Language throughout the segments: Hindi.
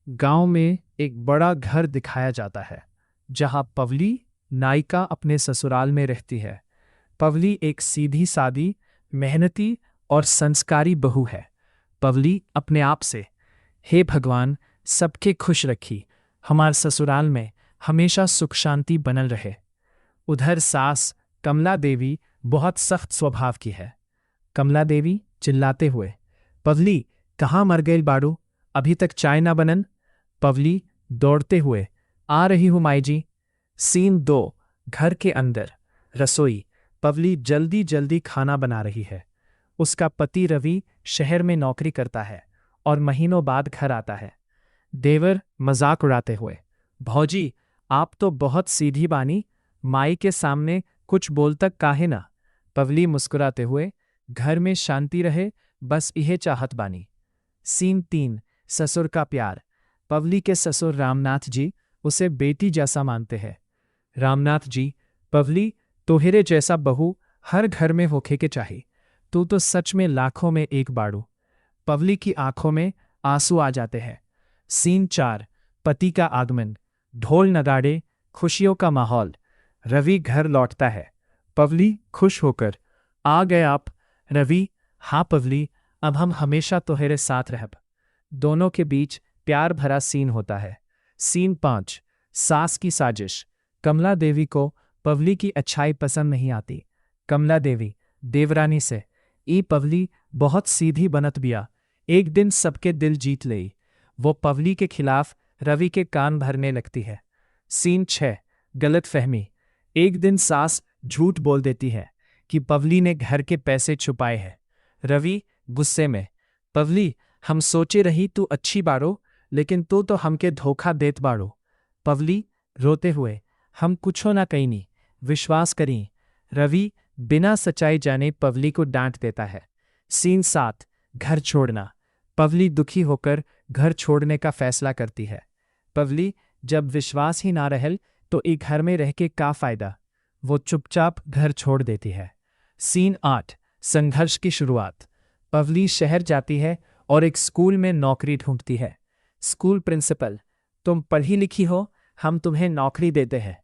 गांव में एक बड़ा घर दिखाया जाता है जहां पवली नायिका अपने ससुराल में रहती है। पवली एक सीधी सादी, मेहनती और संस्कारी बहू है। पवली अपने आप से, हे भगवान, सबके खुश रखी, हमार ससुराल में हमेशा सुख शांति बनल रहे। उधर सास कमला देवी बहुत सख्त स्वभाव की है। कमला देवी चिल्लाते हुए, पवली, कहाँ मर गई बाड़ू, अभी तक चाय ना बनन। पवली दौड़ते हुए, आ रही हूं माई जी। सीन 2। घर के अंदर रसोई। पवली जल्दी जल्दी खाना बना रही है। उसका पति रवि शहर में नौकरी करता है और महीनों बाद घर आता है। देवर मजाक उड़ाते हुए, भौजी, आप तो बहुत सीधी बानी, माई के सामने कुछ बोल तक काहे ना। पवली मुस्कुराते हुए, घर में शांति रहे, बस इहे चाहत बानी। सीन 3। ससुर का प्यार। पवली के ससुर रामनाथ जी उसे बेटी जैसा मानते हैं। रामनाथ जी, पवली, तोहरे जैसा बहू हर घर में होखे के चाही। तू तो सच में लाखों में एक बाड़ू। पवली की आंखों में आंसू आ जाते हैं। सीन 4। पति का आगमन। ढोल नगाड़े, खुशियों का माहौल। रवि घर लौटता है। पवली खुश होकर, आ गए आप। रवि, हाँ पवली, अब हम हमेशा तोहरे साथ रहब। दोनों के बीच प्यार भरा सीन होता है। सीन 5। सास की साजिश। कमला देवी को पवली की अच्छाई पसंद नहीं आती। कमला देवी देवरानी से, ई पवली बहुत सीधी बनत बिया, एक दिन सबके दिल जीत लेई। वो पवली के खिलाफ रवि के कान भरने लगती है। सीन 6। गलत फहमी। एक दिन सास झूठ बोल देती है कि पवली ने घर के पैसे छुपाए हैं। रवि गुस्से में, पवली, हम सोचे रही तू अच्छी बाड़ो, लेकिन तू तो हमके धोखा देत बाड़ो। पवली रोते हुए, हम कुछो ना कईनी, विश्वास करी। रवि बिना सच्चाई जाने पवली को डांट देता है। सीन 7। घर छोड़ना। पवली दुखी होकर घर छोड़ने का फैसला करती है। पवली, जब विश्वास ही ना रहल तो एक घर में रह के का फायदा। वो चुपचाप घर छोड़ देती है। सीन 8। संघर्ष की शुरुआत। पवली शहर जाती है और एक स्कूल में नौकरी ढूंढती है। स्कूल प्रिंसिपल, तुम पढ़ी लिखी हो, हम तुम्हें नौकरी देते हैं।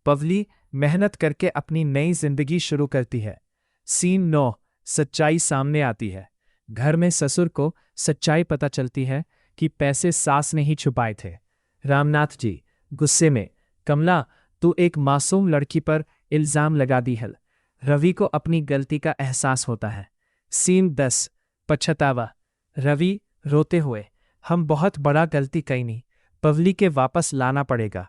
पवली मेहनत करके अपनी नई जिंदगी शुरू करती है। सीन 9। सच्चाई सामने आती है। घर में ससुर को सच्चाई पता चलती है कि पैसे सास ने ही छुपाए थे। रामनाथ जी गुस्से में, कमला, तू एक मासूम लड़की पर इल्जाम लगा दी है। रवि को अपनी गलती का एहसास होता है। सीन 10। पछतावा। रवि रोते हुए, हम बहुत बड़ा गलती कईनी, पवली के वापस लाना पड़ेगा।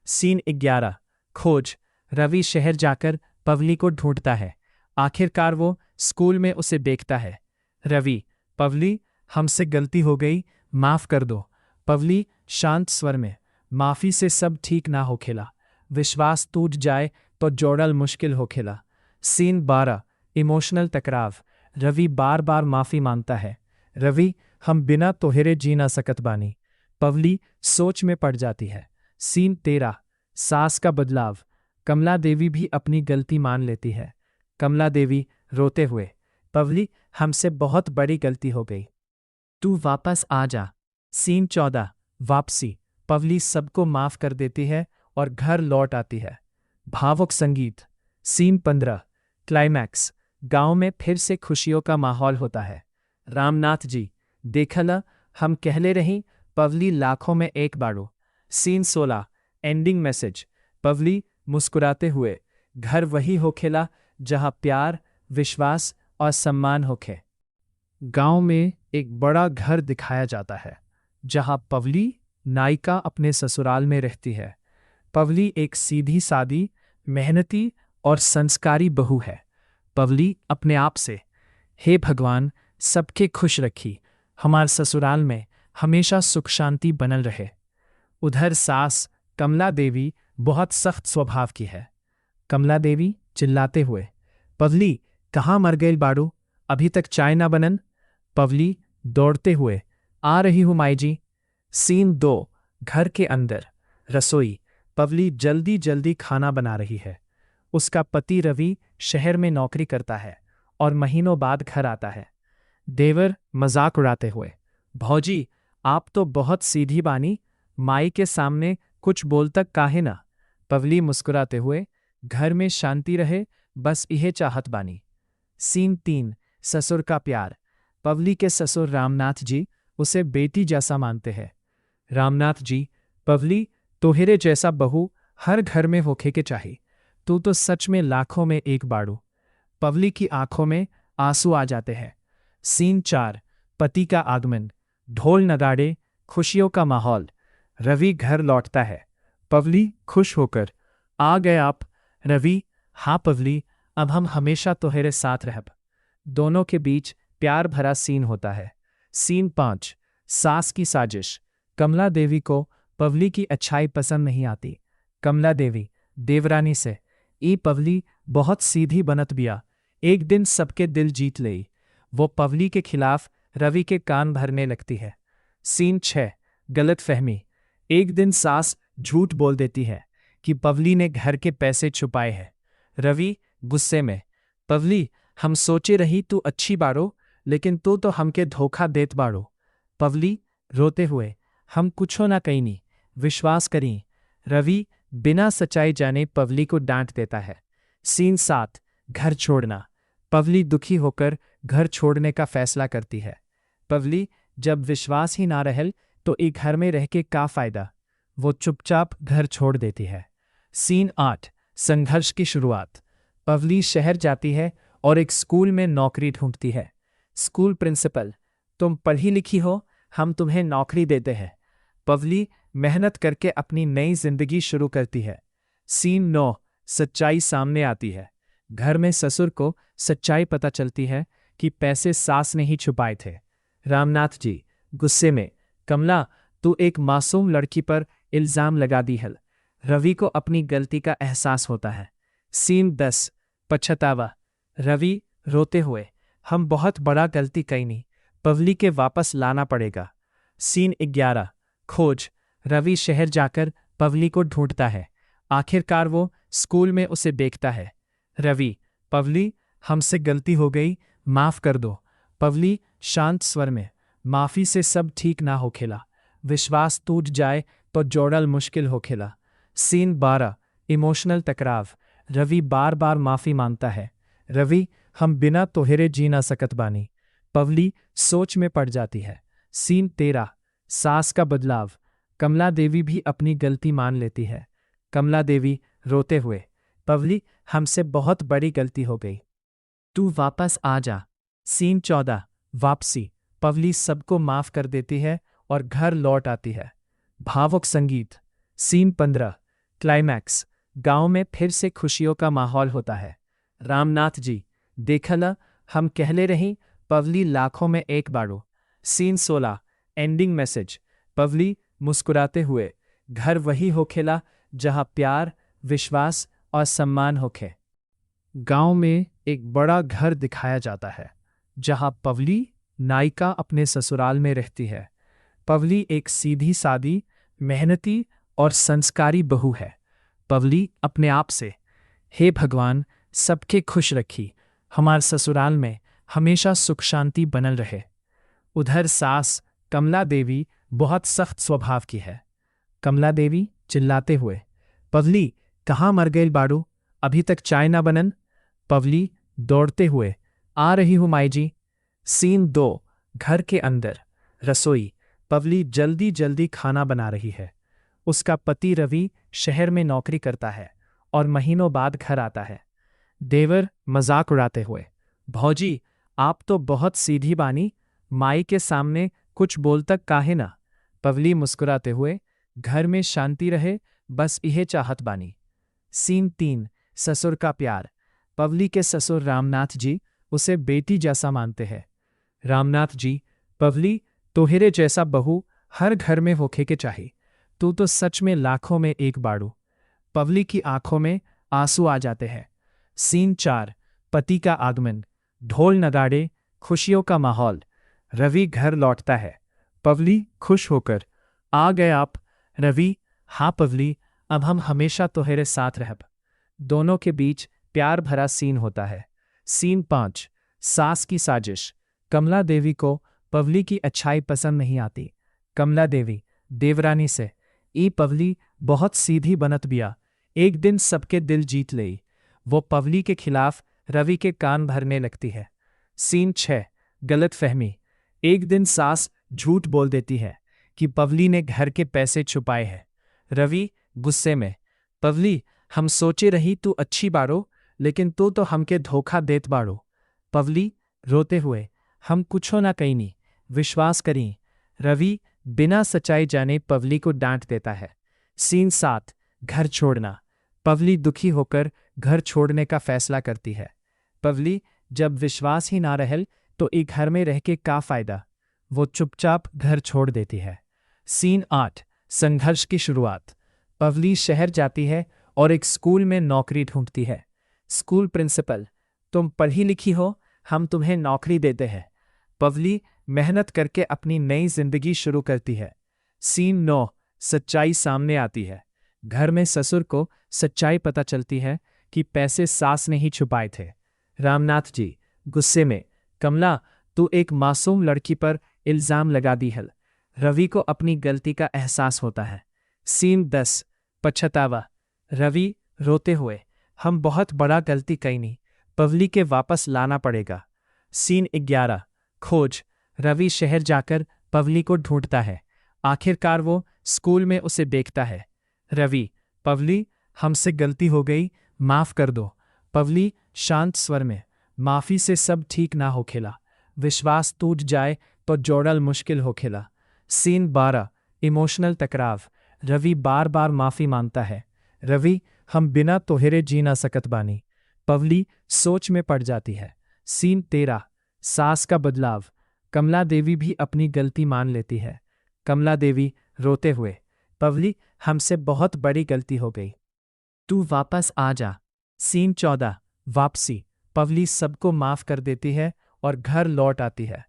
सीन 11। खोज। रवि शहर जाकर पवली को ढूंढता है। आखिरकार वो स्कूल में उसे देखता है। रवि, पवली, हमसे गलती हो गई, माफ कर दो। पवली शांत स्वर में, माफी से सब ठीक ना हो खेला, विश्वास टूट जाए तो जोड़ल मुश्किल हो खेला। सीन 12। इमोशनल टकराव। रवि बार बार माफी मांगता है। रवि, हम बिना तोहरे जी ना सकत बानी। पवली सोच में पड़ जाती है। सीन 13। सास का बदलाव। कमला देवी भी अपनी गलती मान लेती है। कमला देवी रोते हुए, पवली, हमसे बहुत बड़ी गलती हो गई, तू वापस आ जा। सीन 14। वापसी। पवली सबको माफ कर देती है और घर लौट आती है। भावुक संगीत। सीन 15। क्लाइमैक्स। गांव में फिर से खुशियों का माहौल होता है। रामनाथ जी, देखला, हम कहले रही, पवली लाखों में एक बाड़ो। सीन 16। Ending message. पवली मुस्कुराते हुए, घर वही होखेला जहां प्यार, विश्वास और सम्मान होखे। गांव में एक बड़ा घर दिखाया जाता है जहां पवली नायिका अपने ससुराल में रहती है। पवली एक सीधी सादी, मेहनती और संस्कारी बहू है। पवली अपने आप से, हे भगवान, सबके खुश रखी, हमार ससुराल में हमेशा सुख शांति बनल रहे। उधर सास कमला देवी बहुत सख्त स्वभाव की है। कमला देवी चिल्लाते हुए, पवली, कहाँ मर गई बाड़ू, अभी तक चाय ना बनन। पवली दौड़ते हुए, आ रही हूं माई जी। सीन 2। घर के अंदर रसोई। पवली जल्दी जल्दी खाना बना रही है। उसका पति रवि शहर में नौकरी करता है और महीनों बाद घर आता है। देवर मजाक उड़ाते हुए, भौजी, आप तो बहुत सीधी बानी, माई के सामने कुछ बोल तक काहे ना। पवली मुस्कुराते हुए, घर में शांति रहे, बस इहे चाहत बानी। सीन 3, ससुर का प्यार। पवली के ससुर रामनाथ जी उसे बेटी जैसा मानते हैं। रामनाथ जी, पवली, तोहरे जैसा बहू हर घर में होखे के चाही। तू तो सच में लाखों में एक बाड़ू। पवली की आंखों में आंसू आ जाते हैं। सीन 4, पति का आगमन। ढोल नगाड़े, खुशियों का माहौल। रवि घर लौटता है। पवली खुश होकर, आ गए आप। रवि, हाँ पवली, अब हम हमेशा तोहरे साथ रहब। दोनों के बीच प्यार भरा सीन होता है। सीन 5, सास की साजिश। कमला देवी को पवली की अच्छाई पसंद नहीं आती। कमला देवी देवरानी से, ई पवली बहुत सीधी बनत बिया, एक दिन सबके दिल जीत लेई। वो पवली के खिलाफ रवि के कान भरने लगती है। सीन 6, गलत फहमी। एक दिन सास झूठ बोल देती है कि पवली ने घर के पैसे छुपाए हैं। रवि गुस्से में, पवली, हम सोचे रही तू अच्छी बाड़ो, लेकिन तू तो हमके धोखा देत बाड़ो। पवली रोते हुए, हम कुछो ना कईनी, विश्वास करी। रवि बिना सच्चाई जाने पवली को डांट देता है। सीन 7, घर छोड़ना। पवली दुखी होकर घर छोड़ने का फैसला करती है। पवली, जब विश्वास ही ना रहल तो एक घर में रह के का फायदा। वो चुपचाप घर छोड़ देती है। सीन 8, संघर्ष की शुरुआत। पवली शहर जाती है और एक स्कूल में नौकरी ढूंढती है। स्कूल प्रिंसिपल, तुम पढ़ी लिखी हो, हम तुम्हें नौकरी देते हैं। पवली मेहनत करके अपनी नई जिंदगी शुरू करती है। सीन 9, सच्चाई सामने आती है। घर में ससुर को सच्चाई पता चलती है कि पैसे सास ने ही छुपाए थे। रामनाथ जी गुस्से में, कमला, तू एक मासूम लड़की पर इल्जाम लगा दी है। रवि को अपनी गलती का एहसास होता है। सीन 10, पछतावा। रवि रोते हुए, हम बहुत बड़ा गलती कईनी, पवली के वापस लाना पड़ेगा। सीन 11, खोज। रवि शहर जाकर पवली को ढूंढता है। आखिरकार वो स्कूल में उसे देखता है। रवि, पवली, हमसे गलती हो गई, माफ कर दो। पवली शांत स्वर में, माफी से सब ठीक ना हो खेला, विश्वास टूट जाए तो जोड़ल मुश्किल हो खेला। सीन 12, इमोशनल टकराव। रवि बार बार माफी मांगता है। रवि, हम बिना तोहरे जी ना सकत बानी। पवली सोच में पड़ जाती है। सीन 13, सास का बदलाव। कमला देवी भी अपनी गलती मान लेती है। कमला देवी रोते हुए, पवली, हमसे बहुत बड़ी गलती हो गई, तू वापस आ जा। सीन 14, वापसी। पवली सबको माफ कर देती है और घर लौट आती है। भावुक संगीत। Scene 15, climax. गांव में फिर से खुशियों का माहौल होता है। रामनाथ जी, देखला, हम कहले रही, पवली लाखों में एक बाड़ो। Scene 16, ending message. पवली मुस्कुराते हुए, घर वही होखेला जहां प्यार, विश्वास और सम्मान होखे। गांव में एक बड़ा घर दिखाया जाता है जहां पवली, नायिका, अपने ससुराल में रहती है। पवली एक सीधी सादी, मेहनती और संस्कारी बहू है। पवली अपने आप से, हे भगवान, सबके खुश रखी, हमार ससुराल में हमेशा सुख शांति बनल रहे। उधर सास कमला देवी बहुत सख्त स्वभाव की है। कमला देवी चिल्लाते हुए, पवली, कहाँ मर गए बाड़ू, अभी तक चाय ना बनन। पवली दौड़ते हुए, आ रही हूँ माई जी। सीन 2, घर के अंदर, रसोई। पवली जल्दी जल्दी खाना बना रही है। उसका पति रवि शहर में नौकरी करता है और महीनों बाद घर आता है। देवर मजाक उड़ाते हुए, भौजी, आप तो बहुत सीधी बानी, माई के सामने कुछ बोल तक काहे ना। पवली मुस्कुराते हुए, घर में शांति रहे, बस इहे चाहत बानी। सीन 3, ससुर का प्यार। पवली के ससुर रामनाथ जी उसे बेटी जैसा मानते हैं। रामनाथ जी, पवली, तोहरे जैसा बहू हर घर में होखे के चाही, तू तो सच में लाखों में एक बाड़ू। पवली की आंखों में आंसू आ जाते हैं। सीन 4, पति का आगमन। ढोल नगाड़े, खुशियों का माहौल। रवि घर लौटता है। पवली खुश होकर, आ गए आप। रवि, हाँ पवली, अब हम हमेशा तोहरे साथ रहब। दोनों के बीच प्यार भरा सीन होता है। सीन 5, सास की साजिश। कमला देवी को पवली की अच्छाई पसंद नहीं आती। कमला देवी देवरानी से ई पवली बहुत सीधी बनत बिया, एक दिन सबके दिल जीत लेई। वो पवली के खिलाफ रवि के कान भरने लगती है। सीन 6 गलत फहमी। एक दिन सास झूठ बोल देती है कि पवली ने घर के पैसे छुपाए हैं। रवि गुस्से में, पवली हम सोचे रही तू अच्छी बाड़ो, लेकिन तू तो हमके धोखा देत बाड़ो। पवली रोते हुए, हम कुछो ना कहीं, विश्वास करी। रवि बिना सच्चाई जाने पवली को डांट देता है। सीन 7 घर छोड़ना। पवली दुखी होकर घर छोड़ने का फैसला करती है। पवली जब विश्वास ही ना रहल तो एक घर में रह के का फायदा। वो चुपचाप घर छोड़ देती है। सीन 8 संघर्ष की शुरुआत। पवली शहर जाती है और एक स्कूल में नौकरी ढूंढती है। स्कूल प्रिंसिपल, तुम पढ़ी लिखी हो, हम तुम्हें नौकरी देते हैं। पवली मेहनत करके अपनी नई जिंदगी शुरू करती है। सीन 9 सच्चाई सामने आती है। घर में ससुर को सच्चाई पता चलती है कि पैसे सास ने ही छुपाए थे। रामनाथ जी गुस्से में, कमला तू एक मासूम लड़की पर इल्जाम लगा दी है। रवि को अपनी गलती का एहसास होता है। सीन 10 पछतावा। रवि रोते हुए, हम बहुत बड़ा गलती कई नहीं, पवली के वापस लाना पड़ेगा। सीन 11 खोज। रवि शहर जाकर पवली को ढूंढता है। आखिरकार वो स्कूल में उसे देखता है। रवि, पवली हमसे गलती हो गई, माफ कर दो। पवली शांत स्वर में, माफी से सब ठीक ना हो खेला, विश्वास टूट जाए तो जोड़ल मुश्किल हो खेला। सीन 12 इमोशनल टकराव। रवि बार बार माफी मांगता है। रवि, हम बिना तोहरे जी ना सकत बानी। पवली सोच में पड़ जाती है। सीन 13 सास का बदलाव। कमला देवी भी अपनी गलती मान लेती है। कमला देवी रोते हुए, पवली हमसे बहुत बड़ी गलती हो गई, तू वापस आ जा। सीन 14 वापसी। पवली सबको माफ कर देती है और घर लौट आती है।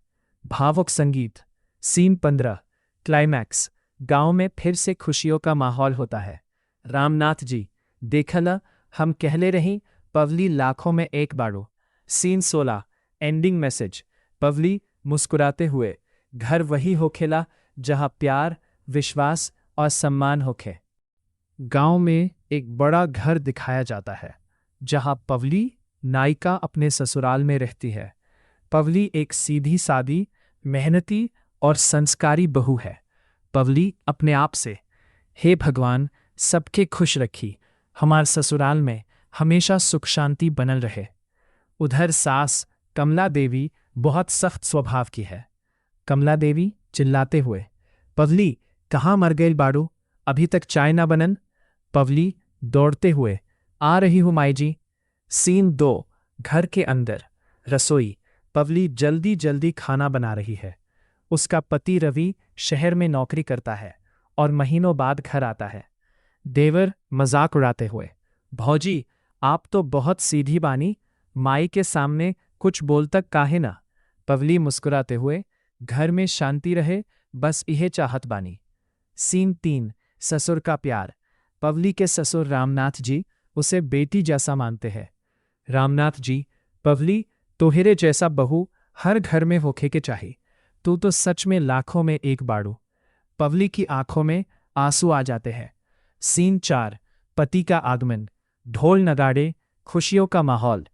भावुक संगीत। Scene 15 climax. गांव में फिर से खुशियों का माहौल होता है। रामनाथ जी, देखला हम कहले रही पवली लाखों में एक बाड़ो। Scene 16 ending message. पवली मुस्कुराते हुए, घर वही होखेला जहां प्यार, विश्वास और सम्मान होखे। गांव में एक बड़ा घर दिखाया जाता है जहां पवली नायिका अपने ससुराल में रहती है। पवली एक सीधी सादी, मेहनती और संस्कारी बहू है। पवली अपने आप से, हे भगवान सबके खुश रखी, हमार ससुराल में हमेशा सुख शांति बनल रहे। उधर सास कमला देवी बहुत सख्त स्वभाव की है। कमला देवी चिल्लाते हुए, पवली कहाँ मर गई बाड़ू, अभी तक चाय ना बनन। पवली दौड़ते हुए, आ रही हूँ माई जी। सीन 2 घर के अंदर रसोई। पवली जल्दी जल्दी खाना बना रही है। उसका पति रवि शहर में नौकरी करता है और महीनों बाद घर आता है। देवर मजाक उड़ाते हुए, भौजी आप तो बहुत सीधी बानी, माई के सामने कुछ बोल तक काहे ना। पवली मुस्कुराते हुए, घर में शांति रहे बस इहे चाहत बानी। सीन 3 ससुर का प्यार। पवली के ससुर रामनाथ जी उसे बेटी जैसा मानते हैं। रामनाथ जी, पवली तोहरे जैसा बहू हर घर में होखे के चाही, तू तो सच में लाखों में एक बाड़ू। पवली की आंखों में आंसू आ जाते हैं। सीन 4 पति का आगमन। ढोल नगाड़े, खुशियों का माहौल।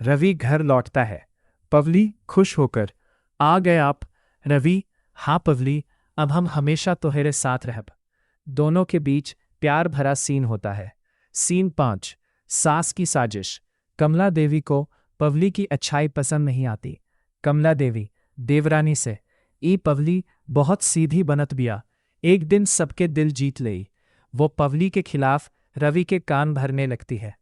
रवि घर लौटता है। पवली खुश होकर, आ गए आप। रवि, हाँ पवली, अब हम हमेशा तोहरे साथ रहब। दोनों के बीच प्यार भरा सीन होता है। सीन 5 सास की साजिश। कमला देवी को पवली की अच्छाई पसंद नहीं आती। कमला देवी देवरानी से, ई पवली बहुत सीधी बनत बिया, एक दिन सबके दिल जीत लेई। वो पवली के खिलाफ रवि के कान भरने लगती है।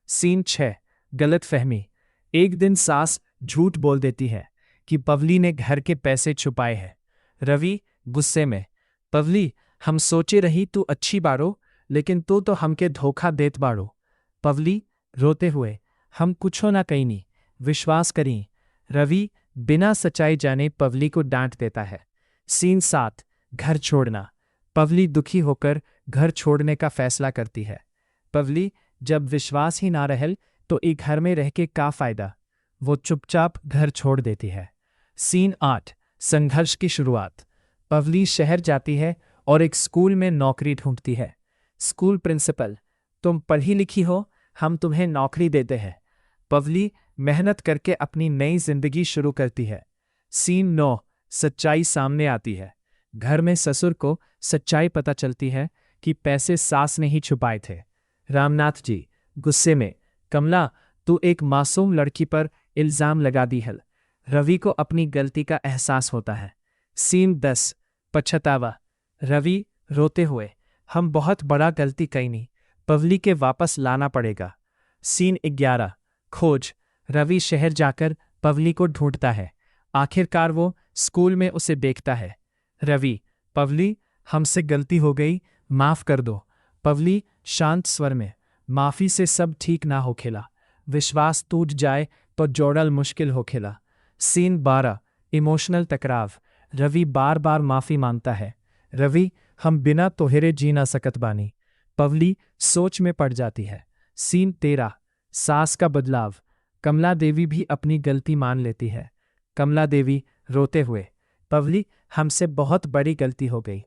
सीन 6 गलत फहमी। एक दिन सास झूठ बोल देती है कि पवली ने घर के पैसे छुपाए हैं। रवि गुस्से में, पवली हम सोचे रही तू अच्छी बाड़ो, लेकिन तू तो हमके धोखा देत बाड़ो। पवली रोते हुए, हम कुछो ना कहीं, विश्वास करी। रवि बिना सच्चाई जाने पवली को डांट देता है। सीन 7 घर छोड़ना। पवली दुखी होकर घर छोड़ने का फैसला करती है। पवली जब विश्वास ही ना रहल तो एक घर में रह के का फायदा। वो चुपचाप घर छोड़ देती है। सीन 8 संघर्ष की शुरुआत। पवली शहर जाती है और एक स्कूल में नौकरी ढूंढती है। स्कूल प्रिंसिपल, तुम पढ़ी लिखी हो, हम तुम्हें नौकरी देते हैं। पवली मेहनत करके अपनी नई जिंदगी शुरू करती है। सीन 9, सच्चाई सामने आती है। घर में ससुर को सच्चाई पता चलती है कि पैसे सास ने ही छुपाए थे। रामनाथ जी गुस्से में, कमला, तू एक मासूम लड़की पर इल्जाम लगा दी है। रवि को अपनी गलती का एहसास होता है। सीन 10, पछतावा। रवि रोते हुए, हम बहुत बड़ा गलती कई नहीं, पवली के वापस लाना पड़ेगा। सीन 11, खोज। रवि शहर जाकर पवली को ढूंढता है। आखिरकार वो स्कूल में उसे देखता है। रवि, पवली, हमसे गलती हो गई, माफ कर दो। पवली शांत स्वर में, माफी से सब ठीक ना हो खेला, विश्वास टूट जाए तो जोड़ल मुश्किल हो खेला। सीन 12, इमोशनल टकराव। रवि बार बार माफी मांगता है। रवि, हम बिना तोहरे जी ना सकत बानी। पवली सोच में पड़ जाती है। सीन 13, सास का बदलाव। कमला देवी भी अपनी गलती मान लेती है। कमला देवी रोते हुए, पवली, हमसे बहुत बड़ी गलती हो गई,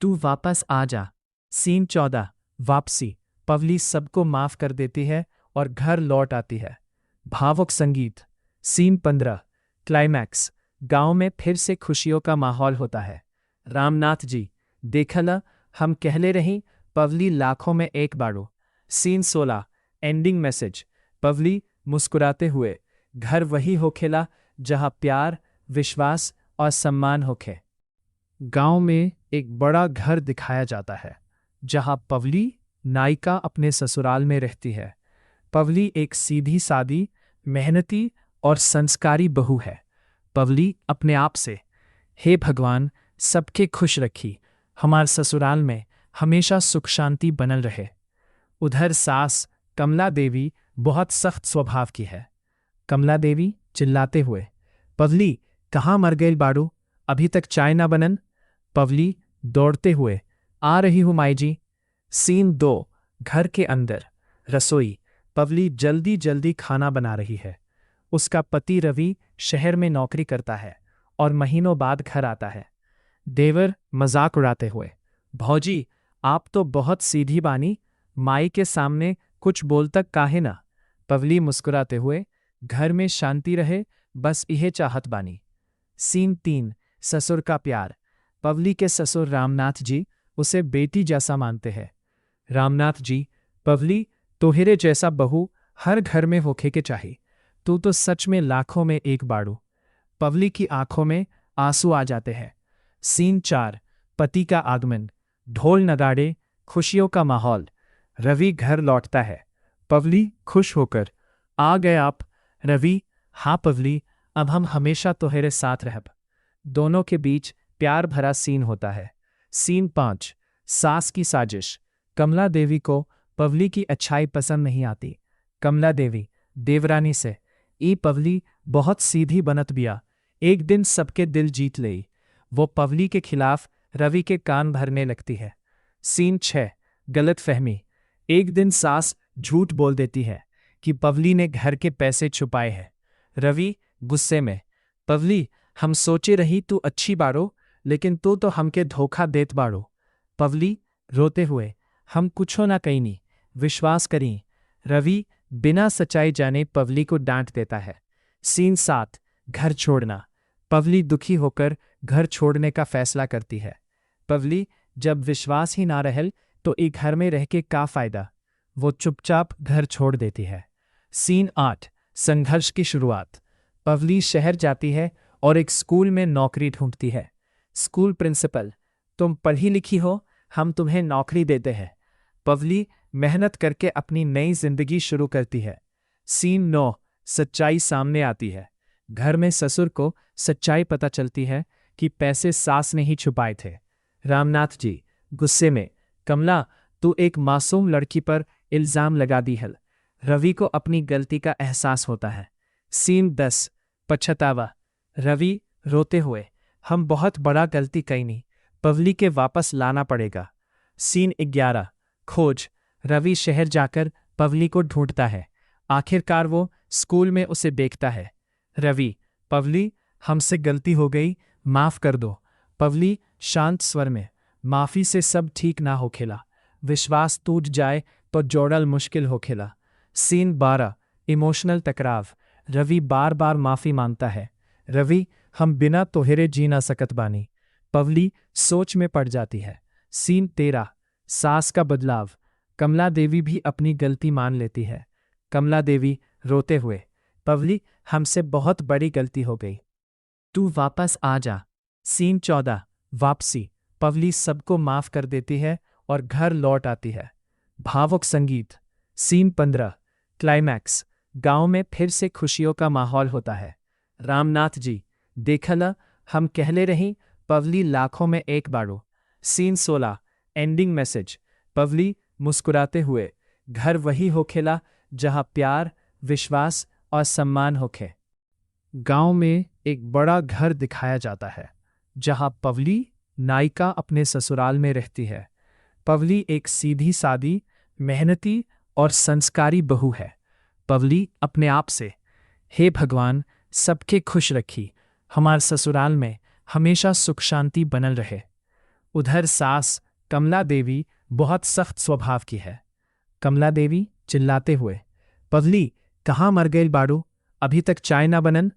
तू वापस आ जा। सीन 14, वापसी। पवली सबको माफ कर देती है और घर लौट आती है। भावुक संगीत। Scene 15, climax. गांव में फिर से खुशियों का माहौल होता है। रामनाथ जी, देखला, हम कहले रही, पवली लाखों में एक बाड़ो। Scene 16, ending message. पवली मुस्कुराते हुए, घर वही होखेला जहां प्यार, विश्वास और सम्मान होखे। गांव में एक बड़ा घर दिखाया जाता है जहां पवली, नायिका, अपने ससुराल में रहती है। पवली एक सीधी सादी, मेहनती और संस्कारी बहू है। पवली अपने आप से, हे भगवान, सबके खुश रखी, हमार ससुराल में हमेशा सुख शांति बनल रहे। उधर सास कमला देवी बहुत सख्त स्वभाव की है। कमला देवी चिल्लाते हुए, पवली, कहाँ मर गई बाड़ू, अभी तक चाय ना बनन। पवली दौड़ते हुए, आ रही हूं माई जी। सीन 2, घर के अंदर, रसोई। पवली जल्दी जल्दी खाना बना रही है। उसका पति रवि शहर में नौकरी करता है और महीनों बाद घर आता है। देवर मजाक उड़ाते हुए, भौजी, आप तो बहुत सीधी बानी, माई के सामने कुछ बोल तक काहे ना। पवली मुस्कुराते हुए, घर में शांति रहे, बस इहे चाहत बानी। सीन 3, ससुर का प्यार। पवली के ससुर रामनाथ जी उसे बेटी जैसा मानते हैं। रामनाथ जी, पवली, तोहरे जैसा बहू हर घर में होखे के चाहिए, तू तो सच में लाखों में एक बाड़ू। पवली की आंखों में आंसू आ जाते हैं। सीन 4, पति का आगमन। ढोल नगाड़े, खुशियों का माहौल। रवि घर लौटता है। पवली खुश होकर, आ गए आप। रवि, हाँ पवली, अब हम हमेशा तोहरे साथ रहब। दोनों के बीच प्यार भरा सीन होता है। सीन 5, सास की साजिश। कमला देवी को पवली की अच्छाई पसंद नहीं आती। कमला देवी देवरानी से, ई पवली बहुत सीधी बनत बिया, एक दिन सबके दिल जीत लेई। वो पवली के खिलाफ रवि के कान भरने लगती है। सीन 6, गलत फहमी। एक दिन सास झूठ बोल देती है कि पवली ने घर के पैसे छुपाए हैं। रवि गुस्से में, पवली, हम सोचे रही तू अच्छी बाड़ो, लेकिन तू तो हमके धोखा देत बाड़ो। पवली रोते हुए, हम कुछो ना कईनी, विश्वास करी। रवि बिना सच्चाई जाने पवली को डांट देता है। सीन 7, घर छोड़ना। पवली दुखी होकर घर छोड़ने का फैसला करती है। पवली, जब विश्वास ही ना रहल तो एक घर में रह के का फायदा। वो चुपचाप घर छोड़ देती है। सीन 8, संघर्ष की शुरुआत। पवली शहर जाती है और एक स्कूल में नौकरी ढूंढती है। स्कूल प्रिंसिपल, तुम पढ़ी लिखी हो, हम तुम्हें नौकरी देते हैं। पवली मेहनत करके अपनी नई जिंदगी शुरू करती है। सीन 9, सच्चाई सामने आती है। घर में ससुर को सच्चाई पता चलती है कि पैसे सास ने ही छुपाए थे। रामनाथ जी गुस्से में, कमला, तू एक मासूम लड़की पर इल्जाम लगा दी है। रवि को अपनी गलती का एहसास होता है। सीन 10, पछतावा। रवि रोते हुए, हम बहुत बड़ा गलती कई नहीं, पवली के वापस लाना पड़ेगा। सीन 11, खोज। रवि शहर जाकर पवली को ढूंढता है। आखिरकार वो स्कूल में उसे देखता है। रवि, पवली, हमसे गलती हो गई, माफ कर दो। पवली शांत स्वर में, माफी से सब ठीक ना हो खेला, विश्वास टूट जाए तो जोड़ल मुश्किल हो खेला। सीन 12 इमोशनल टकराव। रवि बार बार माफी मांगता है। रवि, हम बिना तोहरे जी ना सकत बानी। पवली सोच में पड़ जाती है। सीन 13 सास का बदलाव। कमला देवी भी अपनी गलती मान लेती है। कमला देवी रोते हुए, पवली, हमसे बहुत बड़ी गलती हो गई, तू वापस आ जा। सीन 14 वापसी। पवली सबको माफ कर देती है और घर लौट आती है। भावुक संगीत। Scene 15 climax. गांव में फिर से खुशियों का माहौल होता है। रामनाथ जी, देखला, हम कहले रही, पवली लाखों में एक बाड़ो। Scene 16 ending message. पवली मुस्कुराते हुए, घर वही होखेला जहां प्यार, विश्वास और सम्मान होखे। गांव में एक बड़ा घर दिखाया जाता है जहां पवली नायिका अपने ससुराल में रहती है। पवली एक सीधी सादी, मेहनती और संस्कारी बहू है। पवली अपने आप से, हे भगवान, सबके खुश रखी, हमार ससुराल में हमेशा सुख शांति बनल रहे। उधर सास कमला देवी बहुत सख्त स्वभाव की है। कमला देवी चिल्लाते हुए, पवली, कहाँ मर गए बाड़ू, अभी तक चाय ना बनन।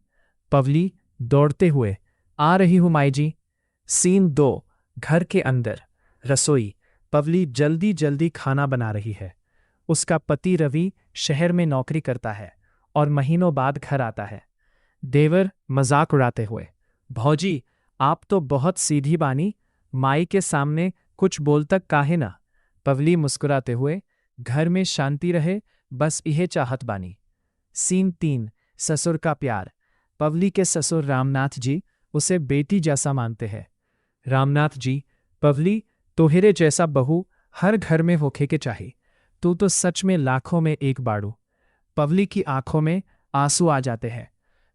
पवली दौड़ते हुए, आ रही हूं माई जी। सीन 2 घर के अंदर रसोई। पवली जल्दी जल्दी खाना बना रही है। उसका पति रवि शहर में नौकरी करता है और महीनों बाद घर आता है। देवर मजाक उड़ाते हुए, भौजी, आप तो बहुत सीधी बानी, माई के सामने कुछ बोल तक काहे ना। पवली मुस्कुराते हुए, घर में शांति रहे, बस इहे चाहत बानी। सीन 3 ससुर का प्यार। पवली के ससुर रामनाथ जी उसे बेटी जैसा मानते हैं। रामनाथ जी, पवली, तोहरे जैसा बहू हर घर में होखे के चाहिए, तू तो सच में लाखों में एक बाड़ू। पवली की आंखों में आंसू आ जाते हैं।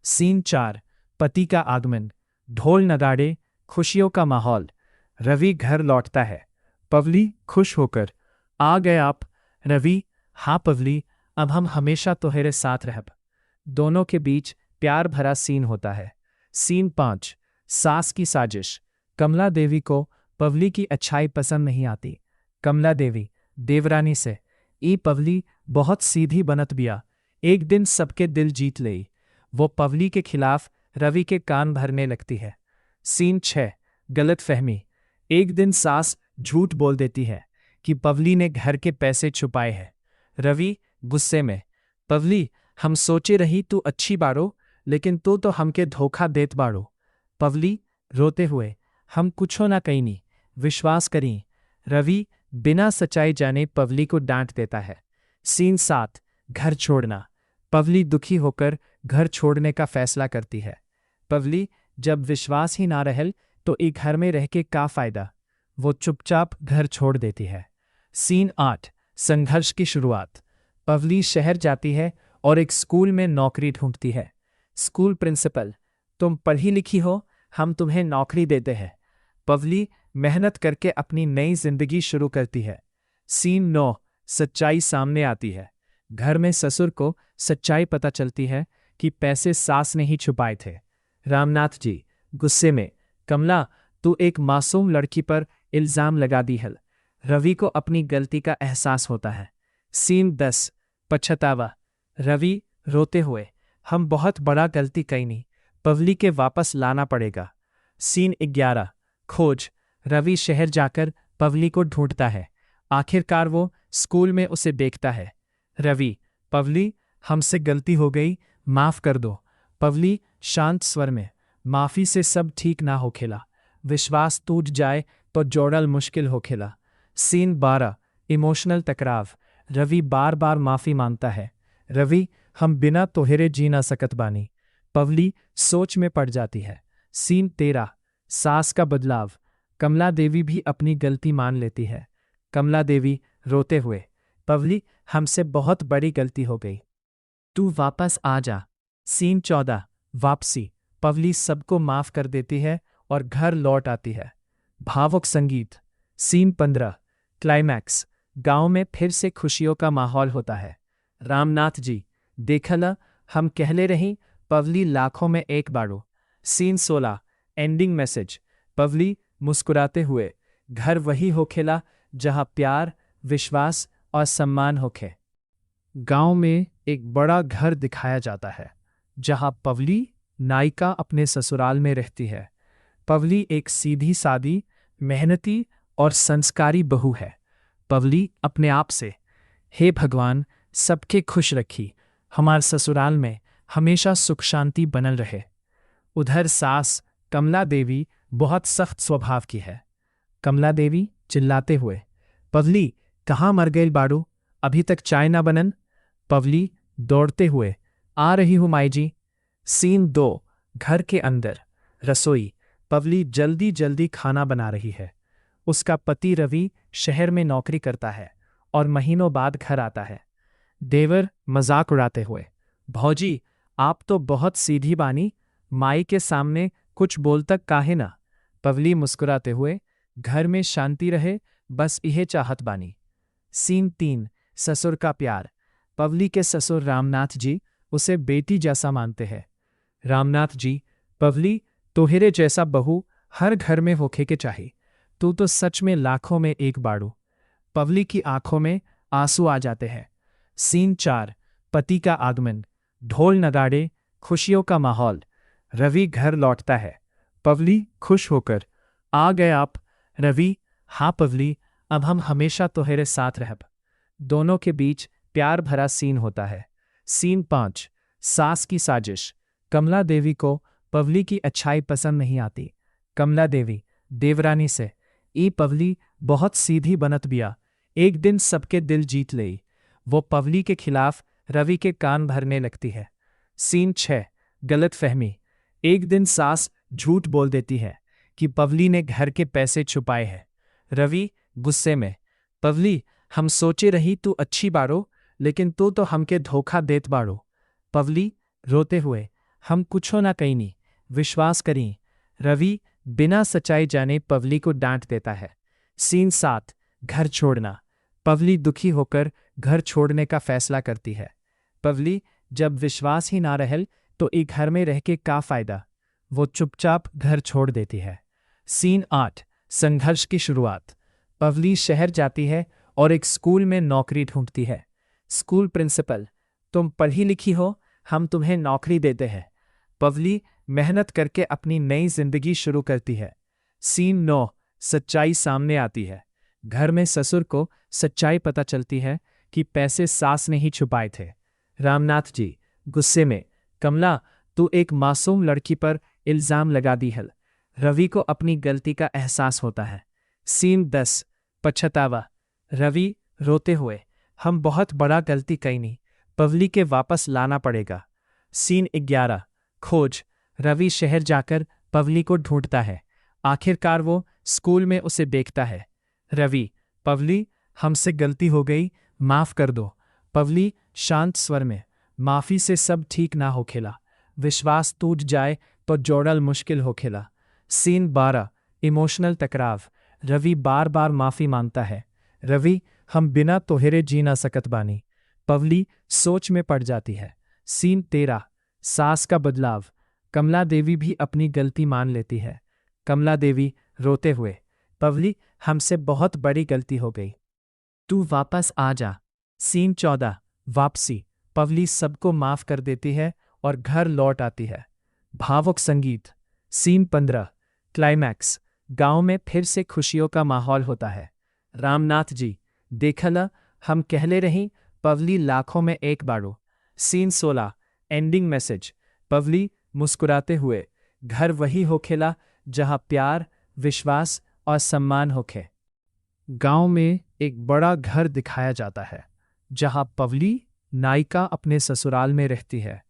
सीन 4 पति का आगमन। ढोल नगाड़े, खुशियों का माहौल। रवि घर लौटता है। पवली खुश होकर, आ गए आप। रवि, हाँ पवली, अब हम हमेशा तोहरे साथ रहब। दोनों के बीच प्यार भरा सीन होता है। सीन 5 सास की साजिश। कमला देवी को पवली की अच्छाई पसंद नहीं आती। कमला देवी देवरानी से, ई पवली बहुत सीधी बनत बिया, एक दिन सबके दिल जीत लेई। वो पवली के खिलाफ रवि के कान भरने लगती है। सीन 6 गलत फहमी। एक दिन सास झूठ बोल देती है कि पवली ने घर के पैसे छुपाए हैं। रवि गुस्से में, पवली, हम सोचे रही तू अच्छी बाड़ो, लेकिन तू तो हमके धोखा देत बाड़ो। पवली रोते हुए, हम कुछो ना कहीनी, विश्वास करी। रवि बिना सच्चाई जाने पवली को डांट देता है। सीन 7 घर छोड़ना। पवली दुखी होकर घर छोड़ने का फैसला करती है। पवली, जब विश्वास ही ना रहल तो एक घर में रह के का फायदा। वो चुपचाप घर छोड़ देती है। सीन 8 संघर्ष की शुरुआत। पवली शहर जाती है और एक स्कूल में नौकरी ढूंढती है। स्कूल प्रिंसिपल, तुम पढ़ी लिखी हो, हम तुम्हें नौकरी देते हैं। पवली मेहनत करके अपनी नई जिंदगी शुरू करती है। सीन 9 सच्चाई सामने आती है। घर में ससुर को सच्चाई पता चलती है कि पैसे सास ने ही छुपाए थे। रामनाथ जी गुस्से में, कमला, तू एक मासूम लड़की पर इल्जाम लगा दी है। रवि को अपनी गलती का एहसास होता है। सीन 10 पछतावा। रवि रोते हुए, हम बहुत बड़ा गलती कई नहीं, पवली के वापस लाना पड़ेगा। सीन 11 खोज। रवि शहर जाकर पवली को ढूंढता है। आखिरकार वो स्कूल में उसे देखता है। रवि, पवली, हमसे गलती हो गई, माफ कर दो। पवली शांत स्वर में, माफी से सब ठीक ना हो खेला, विश्वास टूट जाए तो जोड़ल मुश्किल हो खेला। सीन 12 इमोशनल टकराव। रवि बार बार माफी मांगता है। रवि, हम बिना तोहरे जी ना सकत बानी। पवली सोच में पड़ जाती है। सीन 13 सास का बदलाव। कमला देवी भी अपनी गलती मान लेती है। कमला देवी रोते हुए, पवली, हमसे बहुत बड़ी गलती हो गई, तू वापस आ जा। सीन 14 वापसी। पवली सबको माफ कर देती है और घर लौट आती है। भावुक संगीत। Scene 15 climax. गांव में फिर से खुशियों का माहौल होता है। रामनाथ जी, देखला, हम कहले रही, पवली लाखों में एक बाड़ो। Scene 16 ending message. पवली मुस्कुराते हुए, घर वही होखेला जहाँ प्यार, विश्वास और सम्मान होखे। गांव में एक बड़ा घर दिखाया जाता है जहाँ पवली नायिका अपने ससुराल में रहती है। पवली एक सीधी सादी, मेहनती और संस्कारी बहू है। पवली अपने आप से, हे भगवान, सबके खुश रखी, हमार ससुराल में हमेशा सुख शांति बनल रहे। उधर सास कमला देवी बहुत सख्त स्वभाव की है। कमला देवी चिल्लाते हुए, पवली कहाँ मर गई बाड़ू, अभी तक चाय ना बनन। पवली दौड़ते हुए, आ रही हूँ माई जी। सीन 2, घर के अंदर रसोई। पवली जल्दी जल्दी खाना बना रही है। उसका पति रवि शहर में नौकरी करता है और महीनों बाद घर आता है। देवर मजाक उड़ाते हुए, भौजी आप तो बहुत सीधी बानी, माई के सामने कुछ बोल तक काहे ना। पवली मुस्कुराते हुए, घर में शांति रहे, बस इहे चाहत बानी। सीन 3, ससुर का प्यार। पवली के ससुर रामनाथ जी उसे बेटी जैसा मानते हैं। रामनाथ जी, पवली तोहरे जैसा बहू हर घर में होखे के चाही, तू तो सच में लाखों में एक बाड़ू। पवली की आंखों में आंसू आ जाते हैं। सीन 4, पति का आगमन। ढोल नगाड़े, खुशियों का माहौल। रवि घर लौटता है। पवली खुश होकर, आ गए आप रवि। हाँ पवली, अब हम हमेशा तोहरे साथ रहब। दोनों के बीच प्यार भरा सीन होता है। सीन 5, सास की साजिश। कमला देवी को पवली की अच्छाई पसंद नहीं आती। कमला देवी देवरानी से, ई पवली बहुत सीधी बनत बिया, एक दिन सबके दिल जीत लेई। वो पवली के खिलाफ रवि के कान भरने लगती है। सीन 6, गलत फहमी। एक दिन सास झूठ बोल देती है कि पवली ने घर के पैसे छुपाए हैं। रवि गुस्से में, पवली हम सोचे रही तू अच्छी बाड़ो, लेकिन तू तो हमके धोखा देत बाड़ो। पवली रोते हुए, हम कुछो ना कईनी, विश्वास करी। रवि बिना सच्चाई जाने पवली को डांट देता है। सीन 7, घर छोड़ना। पवली दुखी होकर घर छोड़ने का फैसला करती है। पवली जब विश्वास ही ना रहल तो एक घर में रह के का फायदा। वो चुपचाप घर छोड़ देती है। सीन 8, संघर्ष की शुरुआत। पवली शहर जाती है और एक स्कूल में नौकरी ढूंढती है। स्कूल प्रिंसिपल, तुम पढ़ी लिखी हो, हम तुम्हें नौकरी देते हैं। पवली मेहनत करके अपनी नई जिंदगी शुरू करती है। सीन 9, सच्चाई सामने आती है। घर में ससुर को सच्चाई पता चलती है कि पैसे सास ने ही छुपाए थे। रामनाथ जी गुस्से में, कमला तू एक मासूम लड़की पर इल्जाम लगा दी है। रवि को अपनी गलती का एहसास होता है। सीन 10, पछतावा। रवि रोते हुए, हम बहुत बड़ा गलती कईनी, पवली के वापस लाना पड़ेगा। सीन 11, खोज। रवि शहर जाकर पवली को ढूंढता है। आखिरकार वो स्कूल में उसे देखता है। रवि, पवली हमसे गलती हो गई, माफ कर दो। पवली शांत स्वर में, माफी से सब ठीक ना हो खेला, विश्वास टूट जाए तो जोड़ल मुश्किल हो खेला। सीन 12, इमोशनल टकराव। रवि बार बार माफी मांगता है। रवि, हम बिना तोहरे जी ना सकत बानी। पवली सोच में पड़ जाती है। सीन 13, सास का बदलाव। कमला देवी भी अपनी गलती मान लेती है। कमला देवी रोते हुए, पवली हमसे बहुत बड़ी गलती हो गई, तू वापस आ जा। सीन 14, वापसी। पवली सबको माफ कर देती है और घर लौट आती है। भावुक संगीत। Scene 15, climax. गांव में फिर से खुशियों का माहौल होता है। रामनाथ जी, देखला हम कहले रही, पवली लाखों में एक बाड़ो। Scene 16, ending message. पवली मुस्कुराते हुए, घर वही होखेला जहां प्यार, विश्वास और सम्मान होखे। गांव में एक बड़ा घर दिखाया जाता है जहां पवली नायिका अपने ससुराल में रहती है।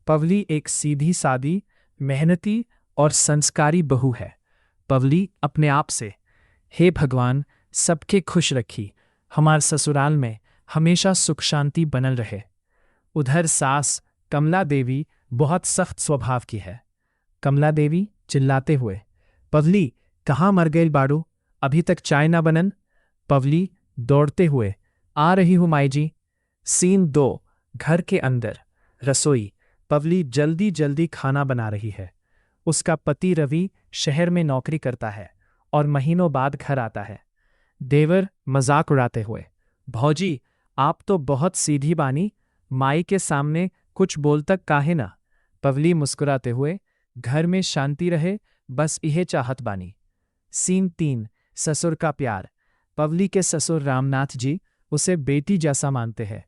पवली एक सीधी सादी, मेहनती और संस्कारी बहू है। पवली अपने आप से, हे भगवान, सबके खुश रखी, हमार ससुराल में हमेशा सुख शांति बनल रहे। उधर सास कमला देवी बहुत सख्त स्वभाव की है। कमला देवी चिल्लाते हुए, पवली कहाँ मर गई बाड़ू, अभी तक चाय ना बनन। पवली दौड़ते हुए, आ रही हूँ माई जी। सीन 2, घर के अंदर रसोई। पवली जल्दी जल्दी खाना बना रही है। उसका पति रवि शहर में नौकरी करता है और महीनों बाद घर आता है। देवर मजाक उड़ाते हुए, भौजी आप तो बहुत सीधी बानी, माई के सामने कुछ बोल तक काहे ना। पवली मुस्कुराते हुए, घर में शांति रहे बस यह चाहत बानी। सीन 3, ससुर का प्यार। पवली के ससुर रामनाथ जी उसे बेटी जैसा मानते हैं।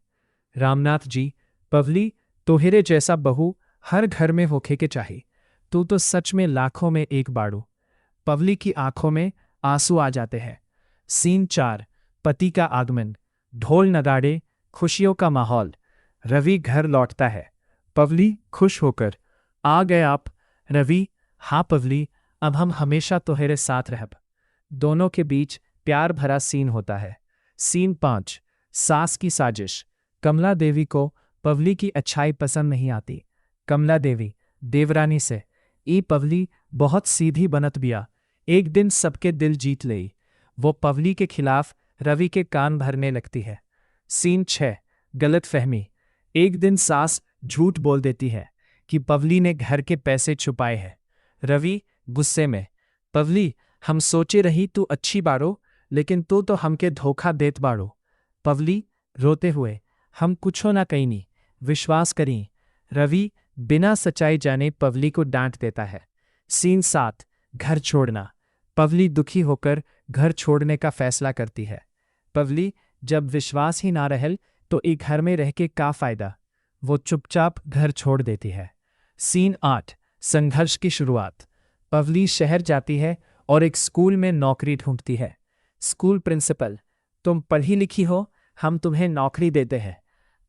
रामनाथ जी, पवली तोहरे जैसा बहू हर घर में होखे के चाहिए, तू तो सच में लाखों में एक बाड़ू। पवली की आंखों में आंसू आ जाते हैं। सीन 4, पति का आगमन। ढोल नगाड़े, खुशियों का माहौल। रवि घर लौटता है। पवली खुश होकर, आ गए आप। रवि, हाँ पवली, अब हम हमेशा तोहरे साथ रहब। दोनों के बीच प्यार भरा सीन होता है। सीन 5, सास की साजिश। कमला देवी को पवली की अच्छाई पसंद नहीं आती। कमला देवी देवरानी से, ई पवली बहुत सीधी बनत बिया, एक दिन सबके दिल जीत लेई। वो पवली के खिलाफ रवि के कान भरने लगती है। सीन 6, गलत फहमी। एक दिन सास झूठ बोल देती है कि पवली ने घर के पैसे छुपाए हैं। रवि गुस्से में, पवली हम सोचे रही तू अच्छी बाड़ो, लेकिन तू तो हमके धोखा देत बाड़ो। पवली रोते हुए, हम कुछो ना कहीं, विश्वास करी। रवि बिना सच्चाई जाने पवली को डांट देता है। सीन 7, घर छोड़ना। पवली दुखी होकर घर छोड़ने का फैसला करती है। पवली, जब विश्वास ही ना रहल तो एक घर में रह के का फायदा। वो चुपचाप घर छोड़ देती है। सीन 8, संघर्ष की शुरुआत। पवली शहर जाती है और एक स्कूल में नौकरी ढूंढती है। स्कूल प्रिंसिपल, तुम पढ़ी लिखी हो, हम तुम्हें नौकरी देते हैं।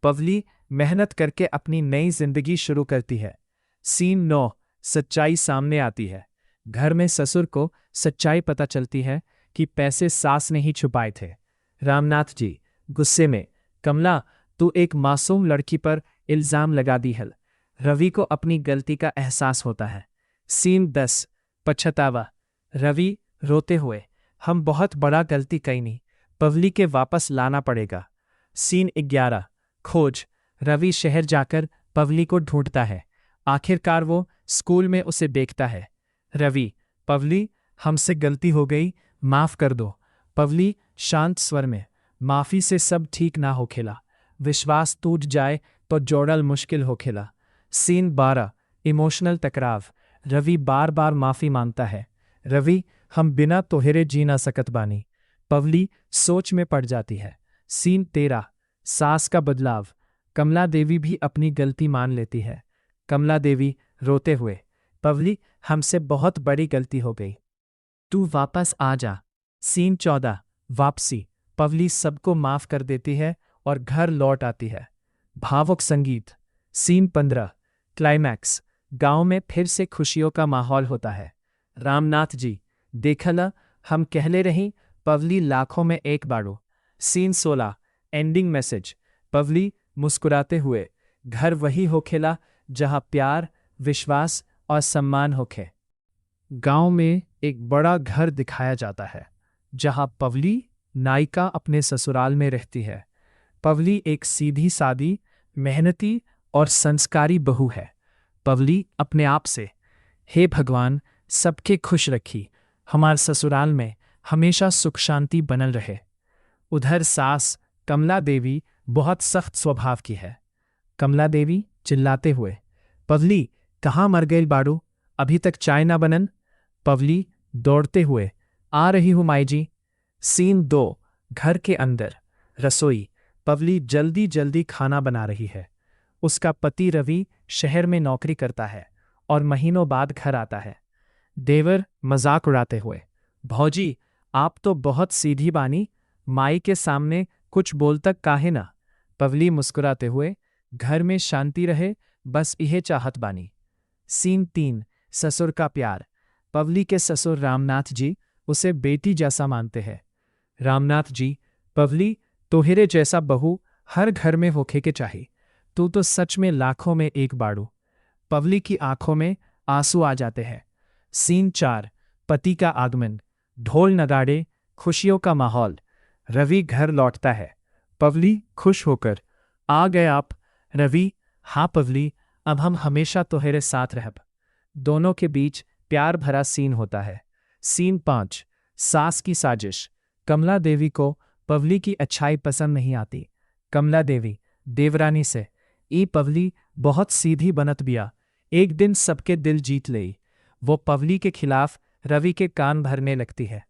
पवली मेहनत करके अपनी नई जिंदगी शुरू करती है। सीन 9, सच्चाई सामने आती है। घर में ससुर को सच्चाई पता चलती है कि पैसे सास ने ही छुपाए थे। रामनाथ जी गुस्से में, कमला तू एक मासूम लड़की पर इल्जाम लगा दी है। रवि को अपनी गलती का एहसास होता है। सीन 10, पछतावा। रवि रोते हुए, हम बहुत बड़ा गलती कईनी, पवली के वापस लाना पड़ेगा। सीन 11, खोज। रवि शहर जाकर पवली को ढूंढता है। आखिरकार वो स्कूल में उसे देखता है। रवि, पवली हमसे गलती हो गई, माफ कर दो। पवली शांत स्वर में, माफी से सब ठीक ना हो खेला, विश्वास टूट जाए तो जोड़ल मुश्किल हो खेला। सीन 12, इमोशनल टकराव। रवि बार बार माफी मांगता है। रवि, हम बिना तोहरे जी ना सकत बानी। पवली सोच में पड़ जाती है। सीन 13, सास का बदलाव। कमला देवी भी अपनी गलती मान लेती है। कमला देवी रोते हुए, पवली हमसे बहुत बड़ी गलती हो गई, तू वापस आ जा। सीन 14, वापसी। पवली सबको माफ कर देती है और घर लौट आती है। भावुक संगीत। Scene 15, climax. गांव में फिर से खुशियों का माहौल होता है। रामनाथ जी, देखला हम कहले रही पवली लाखों में एक बाड़ो। Scene 16, ending message. पवली मुस्कुराते हुए, घर वही होखेला जहां प्यार, विश्वास और सम्मान होखे। गांव में एक बड़ा घर दिखाया जाता है जहां पवली नायिका अपने ससुराल में रहती है। पवली एक सीधी सादी, मेहनती और संस्कारी बहू है। पवली अपने आप से, हे भगवान सबके खुश रखी, हमार ससुराल में हमेशा सुख शांति बनल रहे। उधर सास कमला देवी बहुत सख्त स्वभाव की है। कमला देवी चिल्लाते हुए, पवली कहाँ मर गई बाड़ू, अभी तक चाय ना बनन। पवली दौड़ते हुए, आ रही हूँ माई जी। सीन 2, घर के अंदर, रसोई। पवली जल्दी जल्दी खाना बना रही है। उसका पति रवि शहर में नौकरी करता है और महीनों बाद घर आता है। देवर मजाक उड़ाते हुए, भौजी आप तो बहुत सीधी बानी, माई के सामने कुछ बोल तक काहे ना। पवली मुस्कुराते हुए, घर में शांति रहे बस यह चाहत बानी। सीन 3, ससुर का प्यार। पवली के ससुर रामनाथ जी उसे बेटी जैसा मानते हैं। रामनाथ जी, पवली तोहरे जैसा बहू हर घर में होखे के चाहिए, तू तो सच में लाखों में एक बाड़ू। पवली की आंखों में आंसू आ जाते हैं। सीन 4, पति का आगमन। ढोल नगाड़े, खुशियों का माहौल। रवि घर लौटता है। पवली खुश होकर, आ गए आप। रवि, हाँ पवली, अब हम हमेशा तोहरे साथ रहब। दोनों के बीच प्यार भरा सीन होता है। सीन 5, सास की साजिश। कमला देवी को पवली की अच्छाई पसंद नहीं आती। कमला देवी देवरानी से, ई पवली बहुत सीधी बनत बिया, एक दिन सबके दिल जीत लेई। वो पवली के खिलाफ रवि के कान भरने लगती है।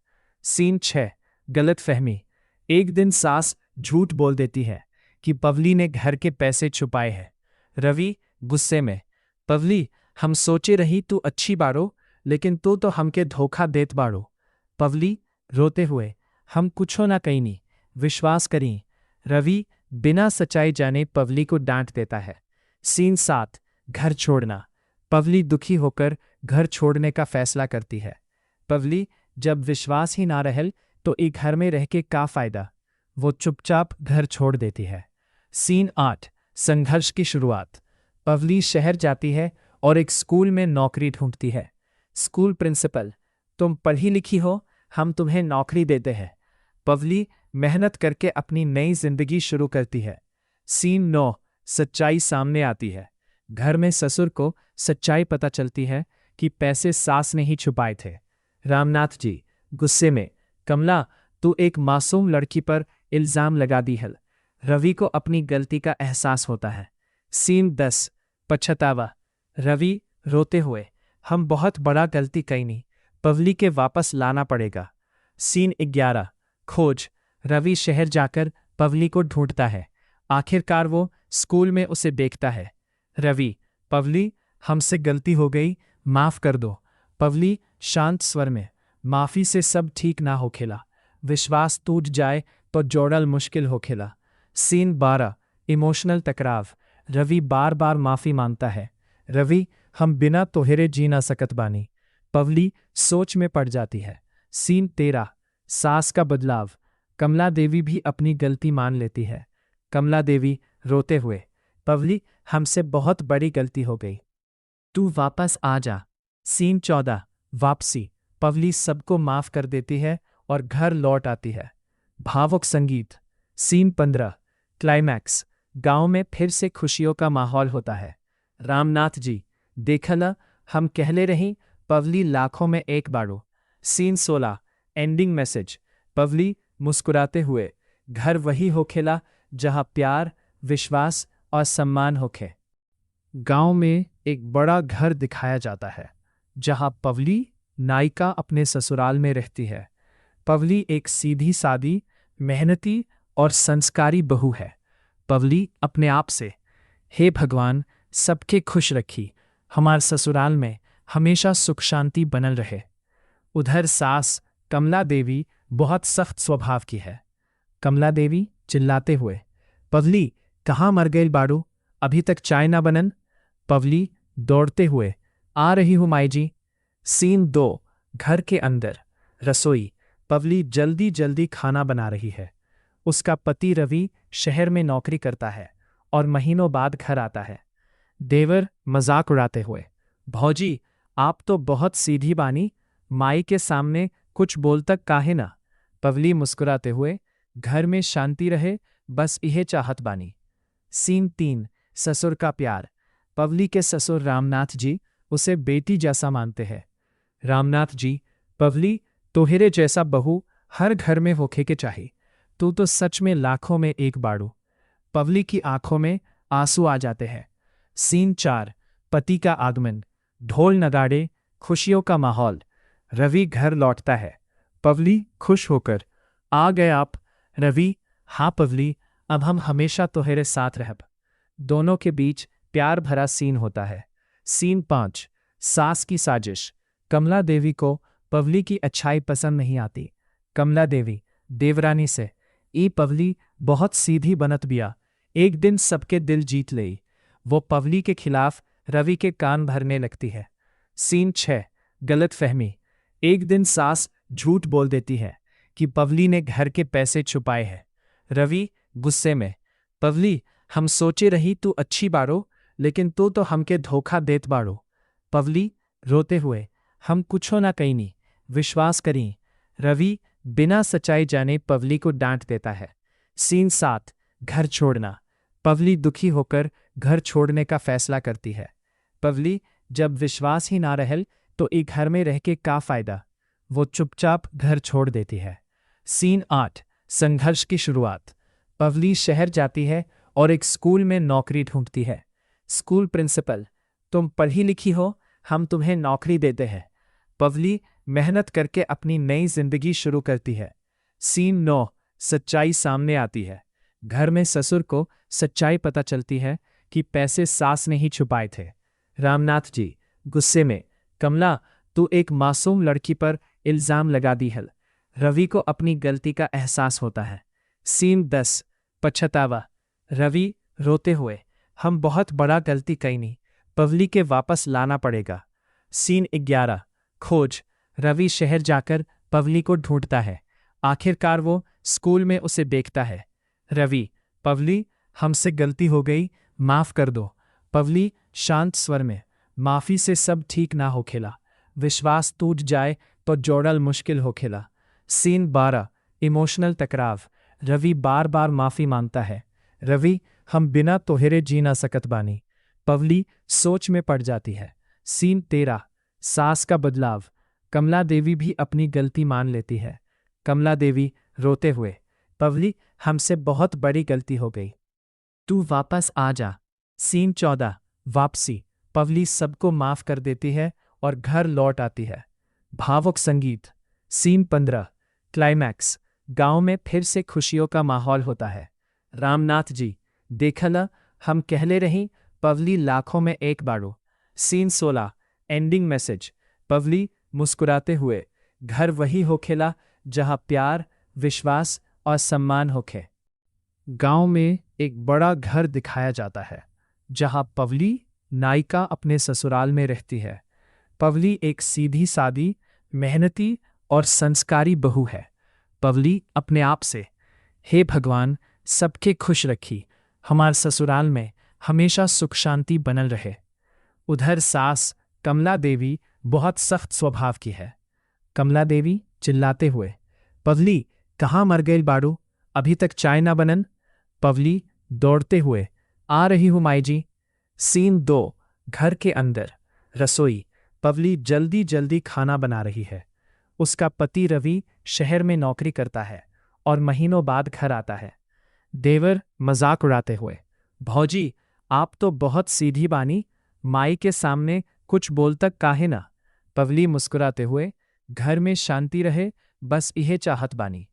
सीन 6, गलत फहमी। एक दिन सास झूठ बोल देती है कि पवली ने घर के पैसे छुपाए हैं। रवि गुस्से में, पवली हम सोचे रही तू अच्छी बाड़ो, लेकिन तू तो हमके धोखा देत बाड़ो। पवली रोते हुए, हम कुछो ना कहीं, विश्वास करी। रवि बिना सच्चाई जाने पवली को डांट देता है। सीन 7, घर छोड़ना। पवली दुखी होकर घर छोड़ने का फैसला करती है। पवली जब विश्वास ही ना रहल तो एक घर में रह के का फायदा। वो चुपचाप घर छोड़ देती है। सीन 8, संघर्ष की शुरुआत। पवली शहर जाती है और एक स्कूल में नौकरी ढूंढती है। स्कूल प्रिंसिपल, तुम पढ़ी लिखी हो, हम तुम्हें नौकरी देते हैं। पवली मेहनत करके अपनी नई जिंदगी शुरू करती है। सीन 9, सच्चाई सामने आती है। घर में ससुर को सच्चाई पता चलती है कि पैसे सास ने ही छुपाए थे। रामनाथ जी गुस्से में, कमला तू एक मासूम लड़की पर इल्जाम लगा दी है। रवि को अपनी गलती का एहसास होता है। सीन 10, पछतावा। रवि रोते हुए, हम बहुत बड़ा गलती कई नहीं, पवली के वापस लाना पड़ेगा। सीन 11, खोज। रवि शहर जाकर पवली को ढूंढता है। आखिरकार वो स्कूल में उसे देखता है। रवि, पवली हमसे गलती हो गई, माफ कर दो। पवली शांत स्वर में, माफी से सब ठीक ना हो खेला, विश्वास टूट जाए तो जोड़ल मुश्किल हो खेला। सीन 12, इमोशनल टकराव। रवि बार बार माफी मांगता है। रवि, हम बिना तोहरे जी ना सकत बानी। पवली सोच में पड़ जाती है। सीन 13, सास का बदलाव। कमला देवी भी अपनी गलती मान लेती है। कमला देवी रोते हुए, पवली हमसे बहुत बड़ी गलती हो गई, तू वापस आ जा। सीन 14, वापसी। पवली सबको माफ कर देती है और घर लौट आती है। भावुक संगीत। Scene 15, climax. गांव में फिर से खुशियों का माहौल होता है। रामनाथ जी, देखला हम कहले रही पवली लाखों में एक बाड़ो। Scene 16, ending message. पवली मुस्कुराते हुए, घर वही होखेला जहां प्यार, विश्वास और सम्मान होखे। गांव में एक बड़ा घर दिखाया जाता है जहां पवली नायिका अपने ससुराल में रहती है। पवली एक सीधी सादी, मेहनती और संस्कारी बहू है। पवली अपने आप से, हे भगवान सबके खुश रखी, हमार ससुराल में हमेशा सुख शांति बनल रहे। उधर सास कमला देवी बहुत सख्त स्वभाव की है। कमला देवी चिल्लाते हुए, पवली कहाँ मर गई बाड़ू, अभी तक चाय ना बनन। पवली दौड़ते हुए, आ रही हूं माई जी। सीन 2, घर के अंदर, रसोई। पवली जल्दी जल्दी खाना बना रही है। उसका पति रवि शहर में नौकरी करता है और महीनों बाद घर आता है। देवर मजाक उड़ाते हुए, भौजी आप तो बहुत सीधी बानी, माई के सामने कुछ बोल तक काहे ना। पवली मुस्कुराते हुए, घर में शांति रहे, बस इहे चाहत बानी। सीन 3, ससुर का प्यार। पवली के ससुर रामनाथ जी उसे बेटी जैसा मानते हैं। रामनाथ जी, पवली तोहरे जैसा बहू हर घर में होखे के चाही, तू तो सच में लाखों में एक बाड़ू। पवली की आंखों में आंसू आ जाते हैं। सीन 4, पति का आगमन। ढोल नगाड़े, खुशियों का माहौल। रवि घर लौटता है। पवली खुश होकर, आ गए आप। रवि, हाँ पवली, अब हम हमेशा तोहरे साथ रहब। दोनों के बीच प्यार भरा सीन होता है। सीन 5, सास की साजिश। कमला देवी को पवली की अच्छाई पसंद नहीं आती। कमला देवी देवरानी से, ई पवली बहुत सीधी बनत बिया, एक दिन सबके दिल जीत लेई। वो पवली के खिलाफ रवि के कान भरने लगती है। सीन 6, गलत फहमी। एक दिन सास झूठ बोल देती है कि पवली ने घर के पैसे छुपाए हैं। रवि गुस्से में, पवली हम सोचे रही तू अच्छी बाड़ो, लेकिन तू तो हमके धोखा देत बाड़ो। पवली रोते हुए, हम कुछो ना कहीं, विश्वास करी। रवि बिना सच्चाई जाने पवली को डांट देता है। सीन 7, घर छोड़ना। पवली दुखी होकर घर छोड़ने का फैसला करती है। पवली जब विश्वास ही ना रहल तो एक घर में रह के का फायदा। वो चुपचाप घर छोड़ देती है। सीन 8 संघर्ष की शुरुआत। पवली शहर जाती है और एक स्कूल में नौकरी ढूंढती है। स्कूल प्रिंसिपल, तुम पढ़ी लिखी हो, हम तुम्हें नौकरी देते हैं। पवली मेहनत करके अपनी नई जिंदगी शुरू करती है। सीन 9 सच्चाई सामने आती है। घर में ससुर को सच्चाई पता चलती है कि पैसे सास ने ही छुपाए थे। रामनाथ जी गुस्से में, कमला तू एक मासूम लड़की पर इल्जाम लगा दी है। रवि को अपनी गलती का एहसास होता है। सीन 10 पछतावा। रवि रोते हुए, हम बहुत बड़ा गलती कई नहीं, पवली के वापस लाना पड़ेगा। सीन 11 खोज। रवि शहर जाकर पवली को ढूंढता है। आखिरकार वो स्कूल में उसे देखता है। रवि, पवली हमसे गलती हो गई, माफ कर दो। पवली शांत स्वर में, माफी से सब ठीक ना हो खेला, विश्वास टूट जाए तो जोड़ल मुश्किल हो खेला। सीन 12 इमोशनल टकराव। रवि बार बार माफी मांगता है। रवि, हम बिना तोहरे जी ना सकत बानी। पवली सोच में पड़ जाती है। सीन 13 सास का बदलाव। कमला देवी भी अपनी गलती मान लेती है। कमला देवी रोते हुए, पवली हमसे बहुत बड़ी गलती हो गई, तू वापस आ जा। सीन 14 वापसी। पवली सबको माफ कर देती है और घर लौट आती है। भावुक संगीत। Scene 15 climax. गांव में फिर से खुशियों का माहौल होता है। रामनाथ जी, देखला हम कहले रही, पवली लाखों में एक बाड़ो। Scene 16 ending message. पवली मुस्कुराते हुए, घर वही होखेला जहां प्यार, विश्वास और सम्मान होखे। गांव में एक बड़ा घर दिखाया जाता है जहां पवली नायिका अपने ससुराल में रहती है। पवली एक सीधी सादी, मेहनती और संस्कारी बहू है। पवली अपने आप से, हे भगवान सबके खुश रखी, हमार ससुराल में हमेशा सुख शांति बनल रहे। उधर सास कमला देवी बहुत सख्त स्वभाव की है। कमला देवी चिल्लाते हुए, पवली कहाँ मर गई बाड़ू, अभी तक चाय ना बनन। पवली दौड़ते हुए, आ रही हूं माई जी। सीन 2 घर के अंदर रसोई। पवली जल्दी जल्दी खाना बना रही है। उसका पति रवि शहर में नौकरी करता है और महीनों बाद घर आता है। देवर मजाक उड़ाते हुए, भौजी आप तो बहुत सीधी बानी, माई के सामने कुछ बोल तक काहे ना। पवली मुस्कुराते हुए, घर में शांति रहे, बस यह चाहत बानी।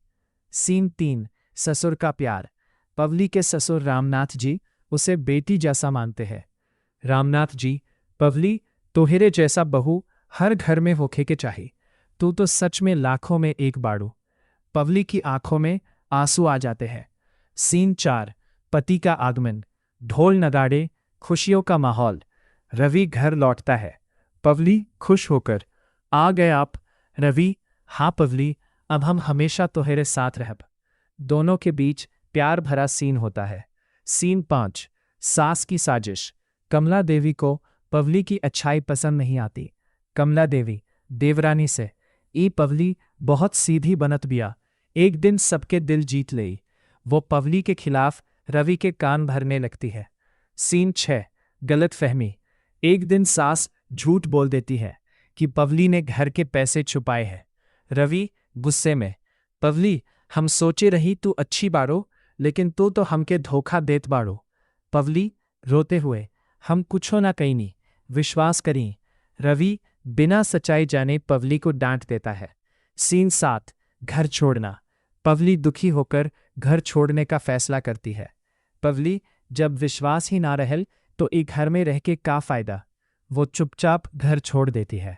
सीन 3 ससुर का प्यार। पवली के ससुर रामनाथ जी उसे बेटी जैसा मानते हैं। रामनाथ जी, पवली तोहरे जैसा बहू हर घर में होखे के चाहिए, तू तो सच में लाखों में एक बाड़ू। पवली की आंखों में आंसू आ जाते हैं। सीन 4 पति का आगमन। ढोल नगाड़े, खुशियों का माहौल। रवि घर लौटता है। पवली खुश होकर, आ गए आप। रवि, हाँ पवली, अब हम हमेशा तोहरे साथ रहब। दोनों के बीच प्यार भरा सीन होता है। सीन 5 सास की साजिश। कमला देवी को पवली की अच्छाई पसंद नहीं आती। कमला देवी देवरानी से, ई पवली बहुत सीधी बनत बिया, एक दिन सबके दिल जीत लेई। वो पवली के खिलाफ रवि के कान भरने लगती है। सीन 6 गलत फहमी। एक दिन सास झूठ बोल देती है कि पवली ने घर के पैसे छुपाए हैं। रवि गुस्से में, पवली हम सोचे रही तू अच्छी बाड़ो, लेकिन तू तो हमके धोखा देत बाड़ो। पवली रोते हुए, हम कुछो ना कहीं, विश्वास करी। रवि बिना सच्चाई जाने पवली को डांट देता है। सीन 7 घर छोड़ना। पवली दुखी होकर घर छोड़ने का फैसला करती है। पवली, जब विश्वास ही ना रहल तो एक घर में रह के का फायदा। वो चुपचाप घर छोड़ देती है।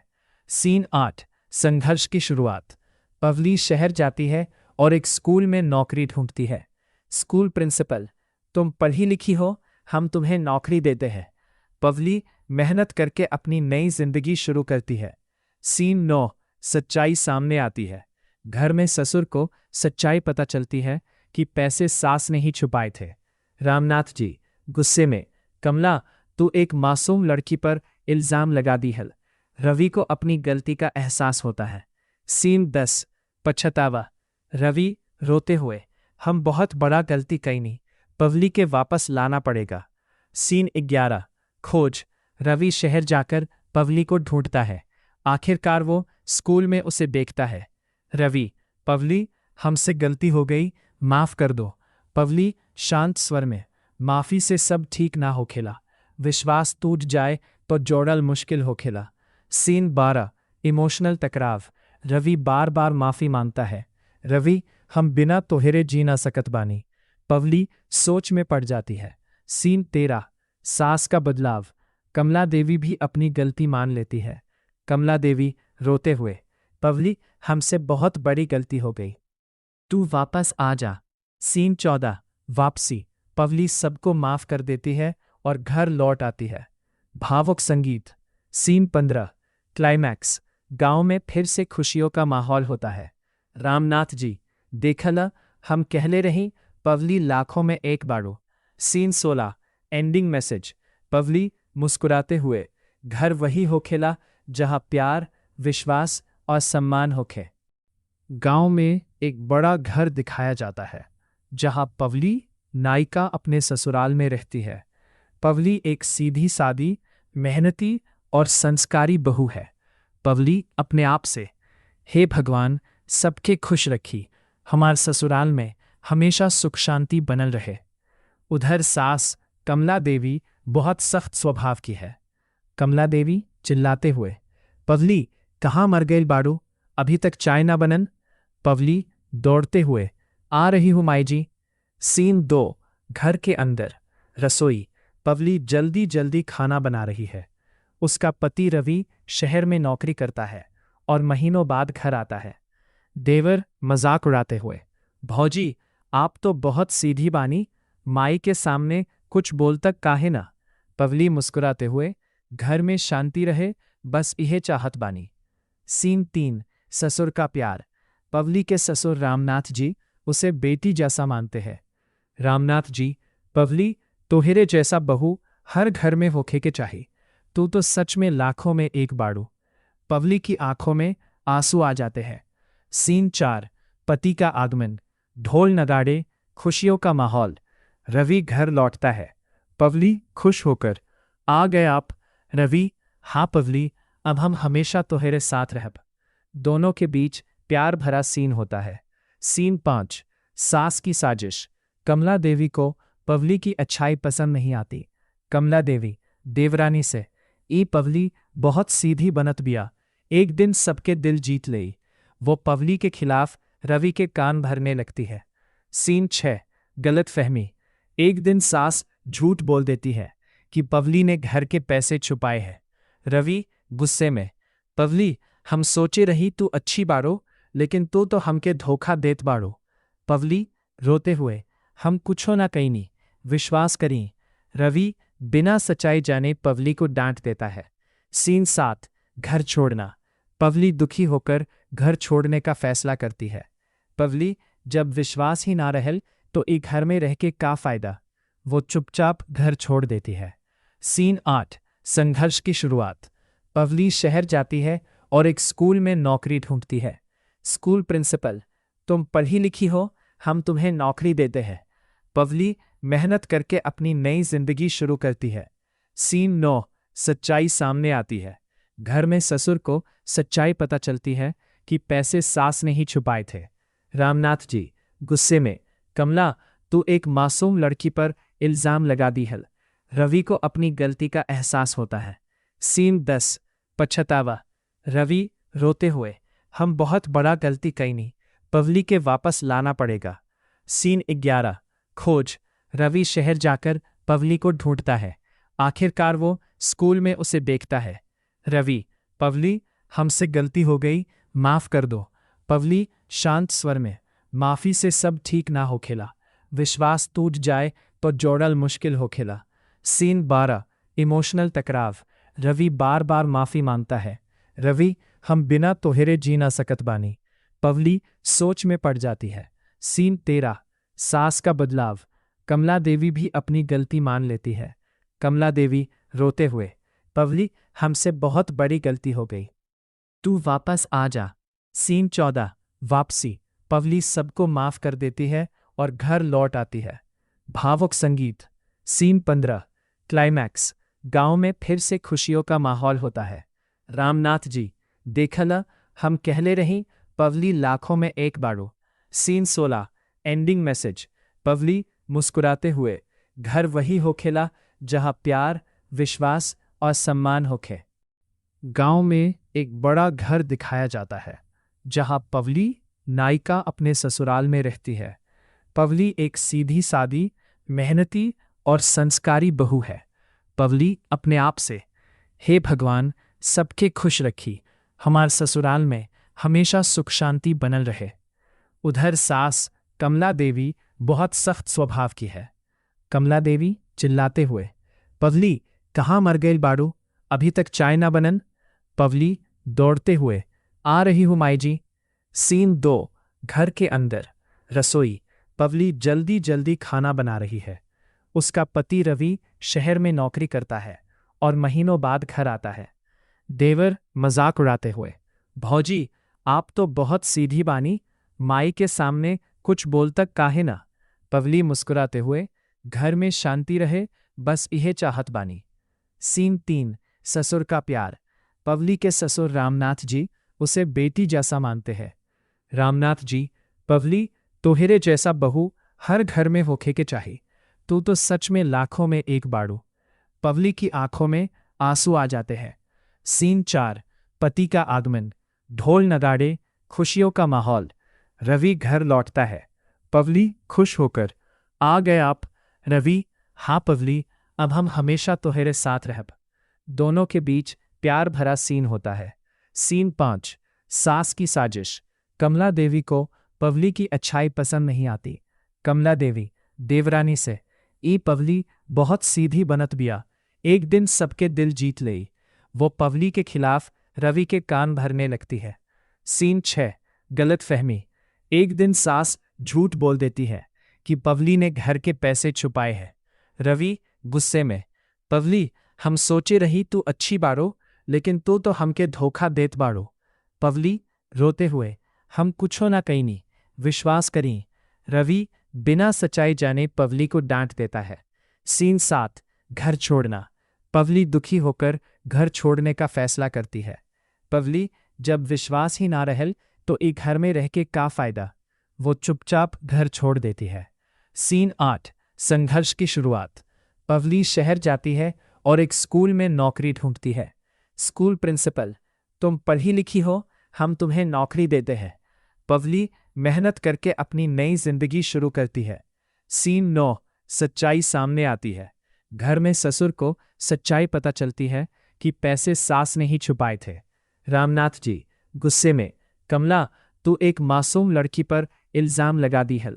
सीन 8 संघर्ष की शुरुआत। पवली शहर जाती है और एक स्कूल में नौकरी ढूंढती है। स्कूल प्रिंसिपल, तुम पढ़ी लिखी हो, हम तुम्हें नौकरी देते हैं। पवली मेहनत करके अपनी नई जिंदगी शुरू करती है। सीन 9 सच्चाई सामने आती है। घर में ससुर को सच्चाई पता चलती है कि पैसे सास ने ही छुपाए थे। रामनाथ जी गुस्से में, कमला तू एक मासूम लड़की पर इल्जाम लगा दी है। रवि को अपनी गलती का एहसास होता है। सीन 10 पछतावा। रवि रोते हुए, हम बहुत बड़ा गलती कई नहीं, पवली के वापस लाना पड़ेगा। सीन 11 खोज। रवि शहर जाकर पवली को ढूंढता है। आखिरकार वो स्कूल में उसे देखता है। रवि, पवली, हमसे गलती हो गई, माफ कर दो। पवली शांत स्वर में, माफी से सब ठीक ना हो खेला। विश्वास टूट जाए तो जोड़ल मुश्किल हो खेला। सीन 12, इमोशनल टकराव। रवि बार बार माफी मांगता है। रवि, हम बिना तोहरे जी ना सकत बानी। पवली सोच में पड़ जाती है। सीन 13, सास का बदलाव। कमला देवी भी अपनी गलती मान लेती है। कमला देवी रोते हुए, पवली, हमसे बहुत बड़ी गलती हो गई, तू वापस आ जा। सीन 14, वापसी। पवली सबको माफ कर देती है और घर लौट आती है। भावुक संगीत। Scene 15, climax. गांव में फिर से खुशियों का माहौल होता है। रामनाथ जी, देखला, हम कहले रही, पवली लाखों में एक बाड़ो। Scene 16, ending message. पवली मुस्कुराते हुए, घर वही होखेला जहां प्यार, विश्वास और सम्मान होखे। गांव में एक बड़ा घर दिखाया जाता है जहां पवली, नायिका, अपने ससुराल में रहती है। पवली एक सीधी सादी, मेहनती और संस्कारी बहू है। पवली अपने आप से, हे भगवान, सबके खुश रखी, हमार ससुराल में हमेशा सुख शांति बनल रहे। उधर सास कमला देवी बहुत सख्त स्वभाव की है। कमला देवी चिल्लाते हुए, पवली, कहाँ मर गए बाड़ू, अभी तक चाय ना बनन। पवली दौड़ते हुए, आ रही हूं माई जी। सीन 2, घर के अंदर, रसोई। पवली जल्दी जल्दी खाना बना रही है। उसका पति रवि शहर में नौकरी करता है और महीनों बाद घर आता है। देवर मजाक उड़ाते हुए, भौजी, आप तो बहुत सीधी बानी, माई के सामने कुछ बोल तक काहे ना। पवली मुस्कुराते हुए, घर में शांति रहे, बस इहे चाहत बानी। सीन 3, ससुर का प्यार। पवली के ससुर रामनाथ जी उसे बेटी जैसा मानते हैं। रामनाथ जी, पवली, तोहरे जैसा बहू हर घर में होखे के चाहिए, तू तो सच में लाखों में एक बाड़ू। पवली की आंखों में आंसू आ जाते हैं। सीन 4, पति का आगमन। ढोल नगाड़े, खुशियों का माहौल। रवि घर लौटता है। पवली खुश होकर, आ गए आप। रवि, हाँ पवली, अब हम हमेशा तोहरे साथ रहब। दोनों के बीच प्यार भरा सीन होता है। सीन 5, सास की साजिश। कमला देवी को पवली की अच्छाई पसंद नहीं आती। कमला देवी देवरानी से, ई पवली बहुत सीधी बनत बिया, एक दिन सबके दिल जीत लेई। वो पवली के खिलाफ रवि के कान भरने लगती है। सीन 6, गलत फहमी। एक दिन सास झूठ बोल देती है कि पवली ने घर के पैसे छुपाए हैं। रवि गुस्से में, पवली, हम सोचे रही तू अच्छी बाड़ो, लेकिन तू तो हमके धोखा देत बाड़ो। पवली रोते हुए, हम कुछो ना कहीनी, विश्वास करी। रवि बिना सच्चाई जाने पवली को डांट देता है। सीन 7, घर छोड़ना। पवली दुखी होकर घर छोड़ने का फैसला करती है। पवली, जब विश्वास ही ना रहल तो एक घर में रह के का फायदा। वो चुपचाप घर छोड़ देती है। सीन 8, संघर्ष की शुरुआत। पवली शहर जाती है और एक स्कूल में नौकरी ढूंढती है। स्कूल प्रिंसिपल, तुम पढ़ी लिखी हो, हम तुम्हें नौकरी देते हैं। पवली मेहनत करके अपनी नई जिंदगी शुरू करती है। सीन 9, सच्चाई सामने आती है। घर में ससुर को सच्चाई पता चलती है कि पैसे सास ने ही छुपाए थे। रामनाथ जी गुस्से में, कमला, तू एक मासूम लड़की पर इल्जाम लगा दी है। रवि को अपनी गलती का एहसास होता है। सीन 10, पछतावा। रवि रोते हुए, हम बहुत बड़ा गलती कई नहीं, पवली के वापस लाना पड़ेगा। सीन 11, खोज। रवि शहर जाकर पवली को ढूंढता है। आखिरकार वो स्कूल में उसे देखता है। रवि, पवली, हमसे गलती हो गई, माफ कर दो। पवली शांत स्वर में, माफी से सब ठीक ना हो खेला। विश्वास टूट जाए तो जोड़ल मुश्किल हो खेला। सीन 12, इमोशनल टकराव। रवि बार बार माफी मांगता है। रवि, हम बिना तोहरे जी ना सकत बानी। पवली सोच में पड़ जाती है। सीन 13, सास का बदलाव। कमला देवी भी अपनी गलती मान लेती है। कमला देवी रोते हुए, पवली, हमसे बहुत बड़ी गलती हो गई, तू वापस आ जा। सीन 14, वापसी। पवली सबको माफ कर देती है और घर लौट आती है। भावुक संगीत। Scene 15, climax. गांव में फिर से खुशियों का माहौल होता है। रामनाथ जी, देखला हम कहले रही पवली लाखों में एक बाड़ो। Scene 16 ending message. पवली मुस्कुराते हुए, घर वही होखेला जहाँ प्यार, विश्वास और सम्मान होखे। गांव में एक बड़ा घर दिखाया जाता है जहां पवली नायिका अपने ससुराल में रहती है। पवली एक सीधी सादी, मेहनती और संस्कारी बहू है। पवली अपने आप से, हे भगवान, सबके खुश रखी, हमार ससुराल में हमेशा सुख शांति बनल रहे। उधर सास कमला देवी बहुत सख्त स्वभाव की है। कमला देवी चिल्लाते हुए, पवली कहाँ मर गई बाड़ू, अभी तक चाय ना बनन। पवली दौड़ते हुए, आ रही हूँ माई जी। सीन 2 घर के अंदर रसोई। पवली जल्दी जल्दी खाना बना रही है। उसका पति रवि शहर में नौकरी करता है और महीनों बाद घर आता है। देवर मजाक उड़ाते हुए, भौजी आप तो बहुत सीधी बानी, माई के सामने कुछ बोल तक काहे ना। पवली मुस्कुराते हुए, घर में शांति रहे, बस इहे चाहत बानी। सीन 3 ससुर का प्यार। पवली के ससुर रामनाथ जी उसे बेटी जैसा मानते हैं। रामनाथ जी, पवली तोहरे जैसा बहू हर घर में होखे के चाही, तू तो सच में लाखों में एक बाड़ू। पवली की आंखों में आंसू आ जाते हैं। सीन 4 पति का आगमन। ढोल नगाड़े, खुशियों का माहौल। रवि घर लौटता है। पवली खुश होकर, आ गए आप रवि। हाँ पवली, अब हम हमेशा तोहरे साथ रहब। दोनों के बीच प्यार भरा सीन होता है। सीन 5 सास की साजिश। कमला देवी को पवली की अच्छाई पसंद नहीं आती। कमला देवी देवरानी से, ई पवली बहुत सीधी बनत बिया, एक दिन सबके दिल जीत लेई। वो पवली के खिलाफ रवि के कान भरने लगती है। सीन 6 गलत फहमी। एक दिन सास झूठ बोल देती है कि पवली ने घर के पैसे छुपाए हैं। रवि गुस्से में, पवली हम सोचे रही तू अच्छी बाड़ो, लेकिन तू तो हमके धोखा देत बाड़ो। पवली रोते हुए, हम कुछो ना कईनी, विश्वास करी। रवि बिना सच्चाई जाने पवली को डांट देता है। सीन 7 घर छोड़ना। पवली दुखी होकर घर छोड़ने का फैसला करती है। पवली जब विश्वास ही ना रहल तो एक घर में रह के का फायदा। वो चुपचाप घर छोड़ देती है। सीन 8 संघर्ष की शुरुआत। पवली शहर जाती है और एक स्कूल में नौकरी ढूंढती है। स्कूल प्रिंसिपल, तुम पढ़ी लिखी हो, हम तुम्हें नौकरी देते हैं। पवली मेहनत करके अपनी नई जिंदगी शुरू करती है। सीन 9 सच्चाई सामने आती है। घर में ससुर को सच्चाई पता चलती है कि पैसे सास ने ही छुपाए थे। रामनाथ जी गुस्से में, कमला तू एक मासूम लड़की पर इल्जाम लगा दी है।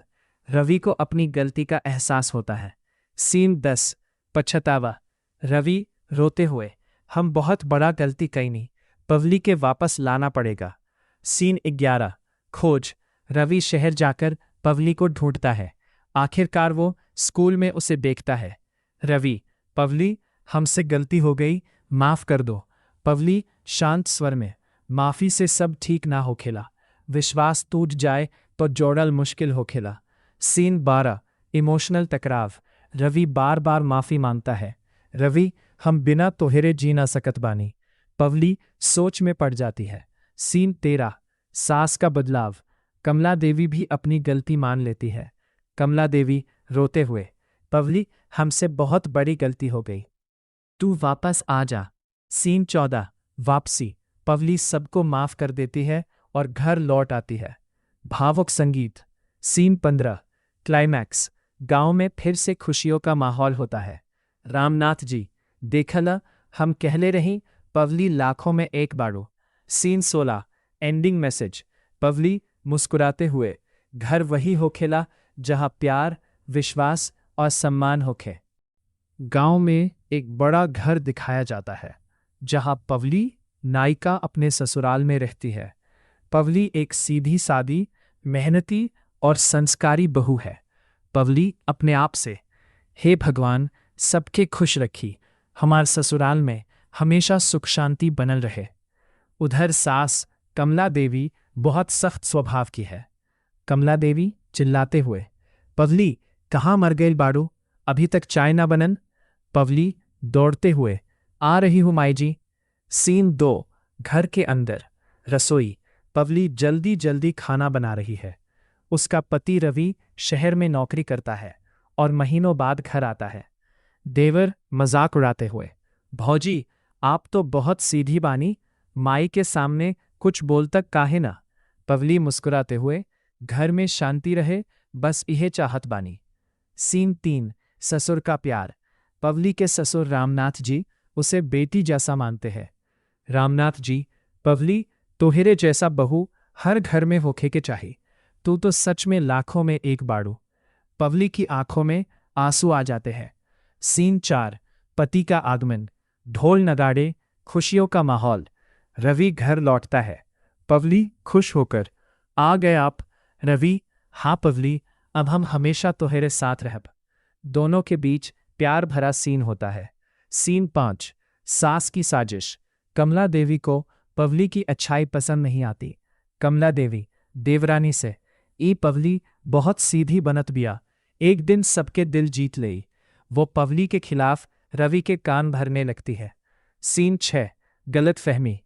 रवि को अपनी गलती का एहसास होता है। सीन 10 पछतावा। रवि रोते हुए, हम बहुत बड़ा गलती कईनी, पवली के वापस लाना पड़ेगा। सीन 11 खोज। रवि शहर जाकर पवली को ढूंढता है। आखिरकार वो स्कूल में उसे देखता है। रवि, पवली हमसे गलती हो गई, माफ कर दो। पवली शांत स्वर में, माफी से सब ठीक ना हो खेला, विश्वास टूट जाए तो जोड़ल मुश्किल हो खेला। सीन 12 इमोशनल टकराव। रवि बार बार माफी मांगता है। रवि, हम बिना तोहरे जी ना सकत बानी। पवली सोच में पड़ जाती है। सीन 13 सास का बदलाव। कमला देवी भी अपनी गलती मान लेती है। कमला देवी रोते हुए, पवली हमसे बहुत बड़ी गलती हो गई, तू वापस आ जा। सीन 14 वापसी। पवली सबको माफ कर देती है और घर लौट आती है। भावुक संगीत। Scene 15 climax. गांव में फिर से खुशियों का माहौल होता है। रामनाथ जी, देखला हम कहले रही पवली लाखों में एक बाड़ो। Scene 16 ending message. पवली मुस्कुराते हुए, घर वही होखेला जहां प्यार, विश्वास और सम्मान होखे। गांव में एक बड़ा घर दिखाया जाता है जहां पवली नायिका अपने ससुराल में रहती है। पवली एक सीधी सादी, मेहनती और संस्कारी बहू है। पवली अपने आप से, हे भगवान, सबके खुश रखी, हमार ससुराल में हमेशा सुख शांति बनल रहे। उधर सास कमला देवी बहुत सख्त स्वभाव की है। कमला देवी चिल्लाते हुए, पवली कहाँ मर गई बाड़ू, अभी तक चाय ना बनन। पवली दौड़ते हुए, आ रही हूँ माई जी। सीन 2, घर के अंदर, रसोई। पवली जल्दी जल्दी खाना बना रही है। उसका पति रवि शहर में नौकरी करता है और महीनों बाद घर आता है। देवर मजाक उड़ाते हुए, भौजी, आप तो बहुत सीधी बानी, माई के सामने कुछ बोल तक काहे ना। पवली मुस्कुराते हुए, घर में शांति रहे, बस यह चाहत बानी। सीन 3, ससुर का प्यार। पवली के ससुर रामनाथ जी उसे बेटी जैसा मानते हैं। रामनाथ जी, पवली, तोहरे जैसा बहू हर घर में होखे के चाही। तू तो सच में लाखों में एक बाड़ू। पवली की आंखों में आंसू आ जाते हैं। सीन 4, पति का आगमन। ढोल नगाड़े, खुशियों का माहौल। रवि घर लौटता है। पवली खुश होकर, आ गए आप। रवि, हाँ पवली, अब हम हमेशा तोहरे साथ रहब। दोनों के बीच प्यार भरा सीन होता है। सीन 5, सास की साजिश। कमला देवी को पवली की अच्छाई पसंद नहीं आती। कमला देवी देवरानी से, ई पवली बहुत सीधी बनत बिया, एक दिन सबके दिल जीत लेई। वो पवली के खिलाफ रवि के कान भरने लगती है। सीन 6, गलत फहमी।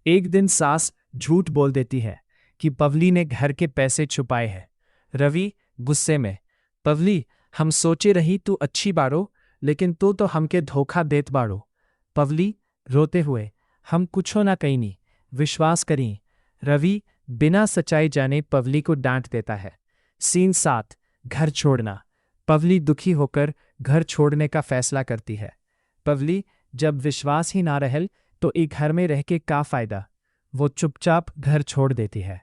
एक दिन सास झूठ बोल देती है कि पवली ने घर के पैसे छुपाए हैं। रवि गुस्से में, पवली, हम सोचे रही तू अच्छी बाड़ो, लेकिन तू तो हमके धोखा देत बाड़ो। पवली रोते हुए, हम कुछो ना कईनी, विश्वास करी। रवि बिना सच्चाई जाने पवली को डांट देता है। सीन 7, घर छोड़ना। पवली दुखी होकर घर छोड़ने का फैसला करती है। पवली, जब विश्वास ही ना रहल तो एक घर में रह के का फायदा। वो चुपचाप घर छोड़ देती है।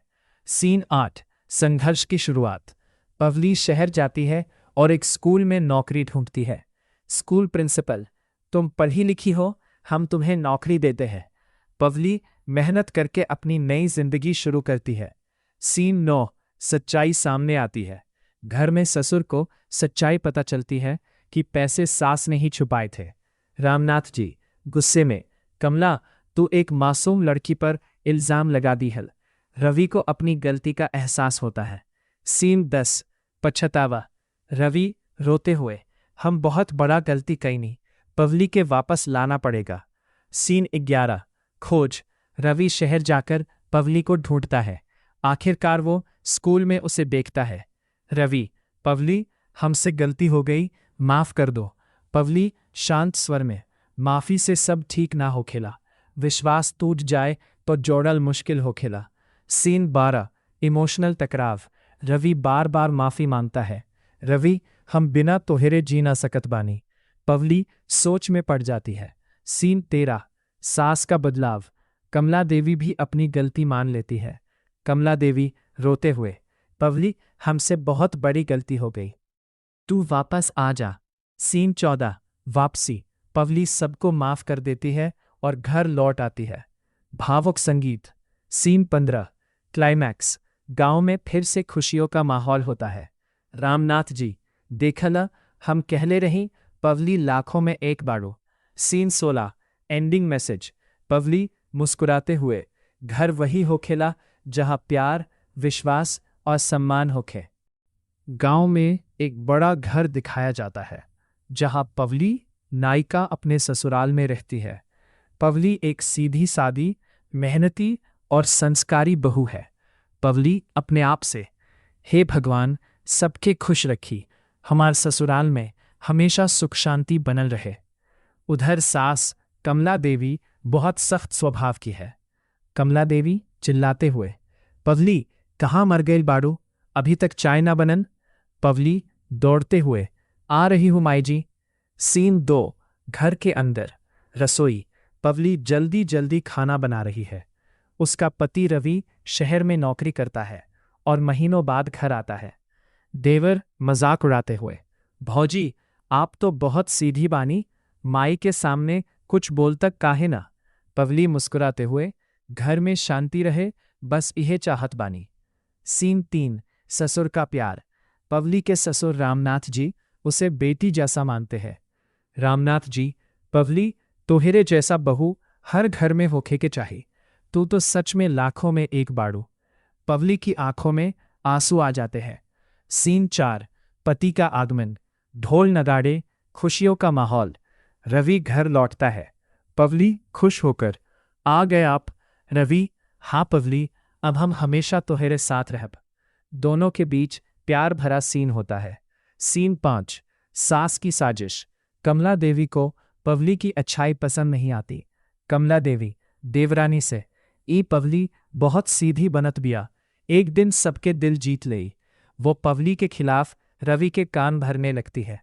सीन 8, संघर्ष की शुरुआत। पवली शहर जाती है और एक स्कूल में नौकरी ढूंढती है। स्कूल प्रिंसिपल, तुम पढ़ी लिखी हो, हम तुम्हें नौकरी देते हैं। पवली मेहनत करके अपनी नई जिंदगी शुरू करती है। सीन 9, सच्चाई सामने आती है। घर में ससुर को सच्चाई पता चलती है कि पैसे सास ने ही छुपाए थे। रामनाथ जी गुस्से में, कमला, तू एक मासूम लड़की पर इल्जाम लगा दी है। रवि को अपनी गलती का एहसास होता है। सीन 10, पछतावा। रवि रोते हुए, हम बहुत बड़ा गलती कईनी, पवली के वापस लाना पड़ेगा। सीन 11, खोज। रवि शहर जाकर पवली को ढूंढता है। आखिरकार वो स्कूल में उसे देखता है। रवि, पवली, हमसे गलती हो गई, माफ कर दो। पवली शांत स्वर में, माफी से सब ठीक ना हो खेला, विश्वास टूट जाए तो जोड़ल मुश्किल हो खेला। सीन 12, इमोशनल टकराव। रवि बार बार माफी मांगता है। रवि, हम बिना तोहरे जी ना सकत बानी। पवली सोच में पड़ जाती है। सीन 13, सास का बदलाव। कमला देवी भी अपनी गलती मान लेती है। कमला देवी रोते हुए, पवली, हमसे बहुत बड़ी गलती हो गई, तू वापस आ जा। सीन 14, वापसी। पवली सबको माफ कर देती है और घर लौट आती है। भावुक संगीत। Scene 15, climax. गांव में फिर से खुशियों का माहौल होता है। रामनाथ जी, देखला, हम कहले रही, पवली लाखों में एक बाड़ो। Scene 16, ending message. पवली मुस्कुराते हुए, घर वही होखेला जहां प्यार, विश्वास और सम्मान होखे। गांव में एक बड़ा घर दिखाया जाता है जहां पवली नायिका अपने ससुराल में रहती है। पवली एक सीधी सादी, मेहनती और संस्कारी बहू है। पवली अपने आप से, हे भगवान, सबके खुश रखी, हमार ससुराल में हमेशा सुख शांति बनल रहे। उधर सास कमला देवी बहुत सख्त स्वभाव की है। कमला देवी चिल्लाते हुए, पवली, कहाँ मर गई बाड़ू, अभी तक चाय ना बनन। पवली दौड़ते हुए, आ रही हूँ माई जी। सीन 2, घर के अंदर, रसोई। पवली जल्दी जल्दी खाना बना रही है। उसका पति रवि शहर में नौकरी करता है और महीनों बाद घर आता है। देवर मजाक उड़ाते हुए, भौजी, आप तो बहुत सीधी बानी, माई के सामने कुछ बोल तक काहे ना। पवली मुस्कुराते हुए, घर में शांति रहे, बस यह चाहत बानी। सीन 3, ससुर का प्यार। पवली के ससुर रामनाथ जी उसे बेटी जैसा मानते हैं। रामनाथ जी, पवली, तोहरे जैसा बहू हर घर में होखे के चाही, तू तो सच में लाखों में एक बाड़ू। पवली की आंखों में आंसू आ जाते हैं। सीन 4, पति का आगमन। ढोल नगाड़े, खुशियों का माहौल। रवि घर लौटता है। पवली खुश होकर, आ गए आप। रवि, हाँ पवली, अब हम हमेशा तुम्हारे साथ रहब। दोनों के बीच प्यार भरा सीन होता है। सीन 5, सास की साजिश। कमला देवी को पवली की अच्छाई पसंद नहीं आती। कमला देवी देवरानी से, ई पवली बहुत सीधी बनत बिया, एक दिन सबके दिल जीत लेई। वो पवली के खिलाफ रवि के कान भरने लगती है।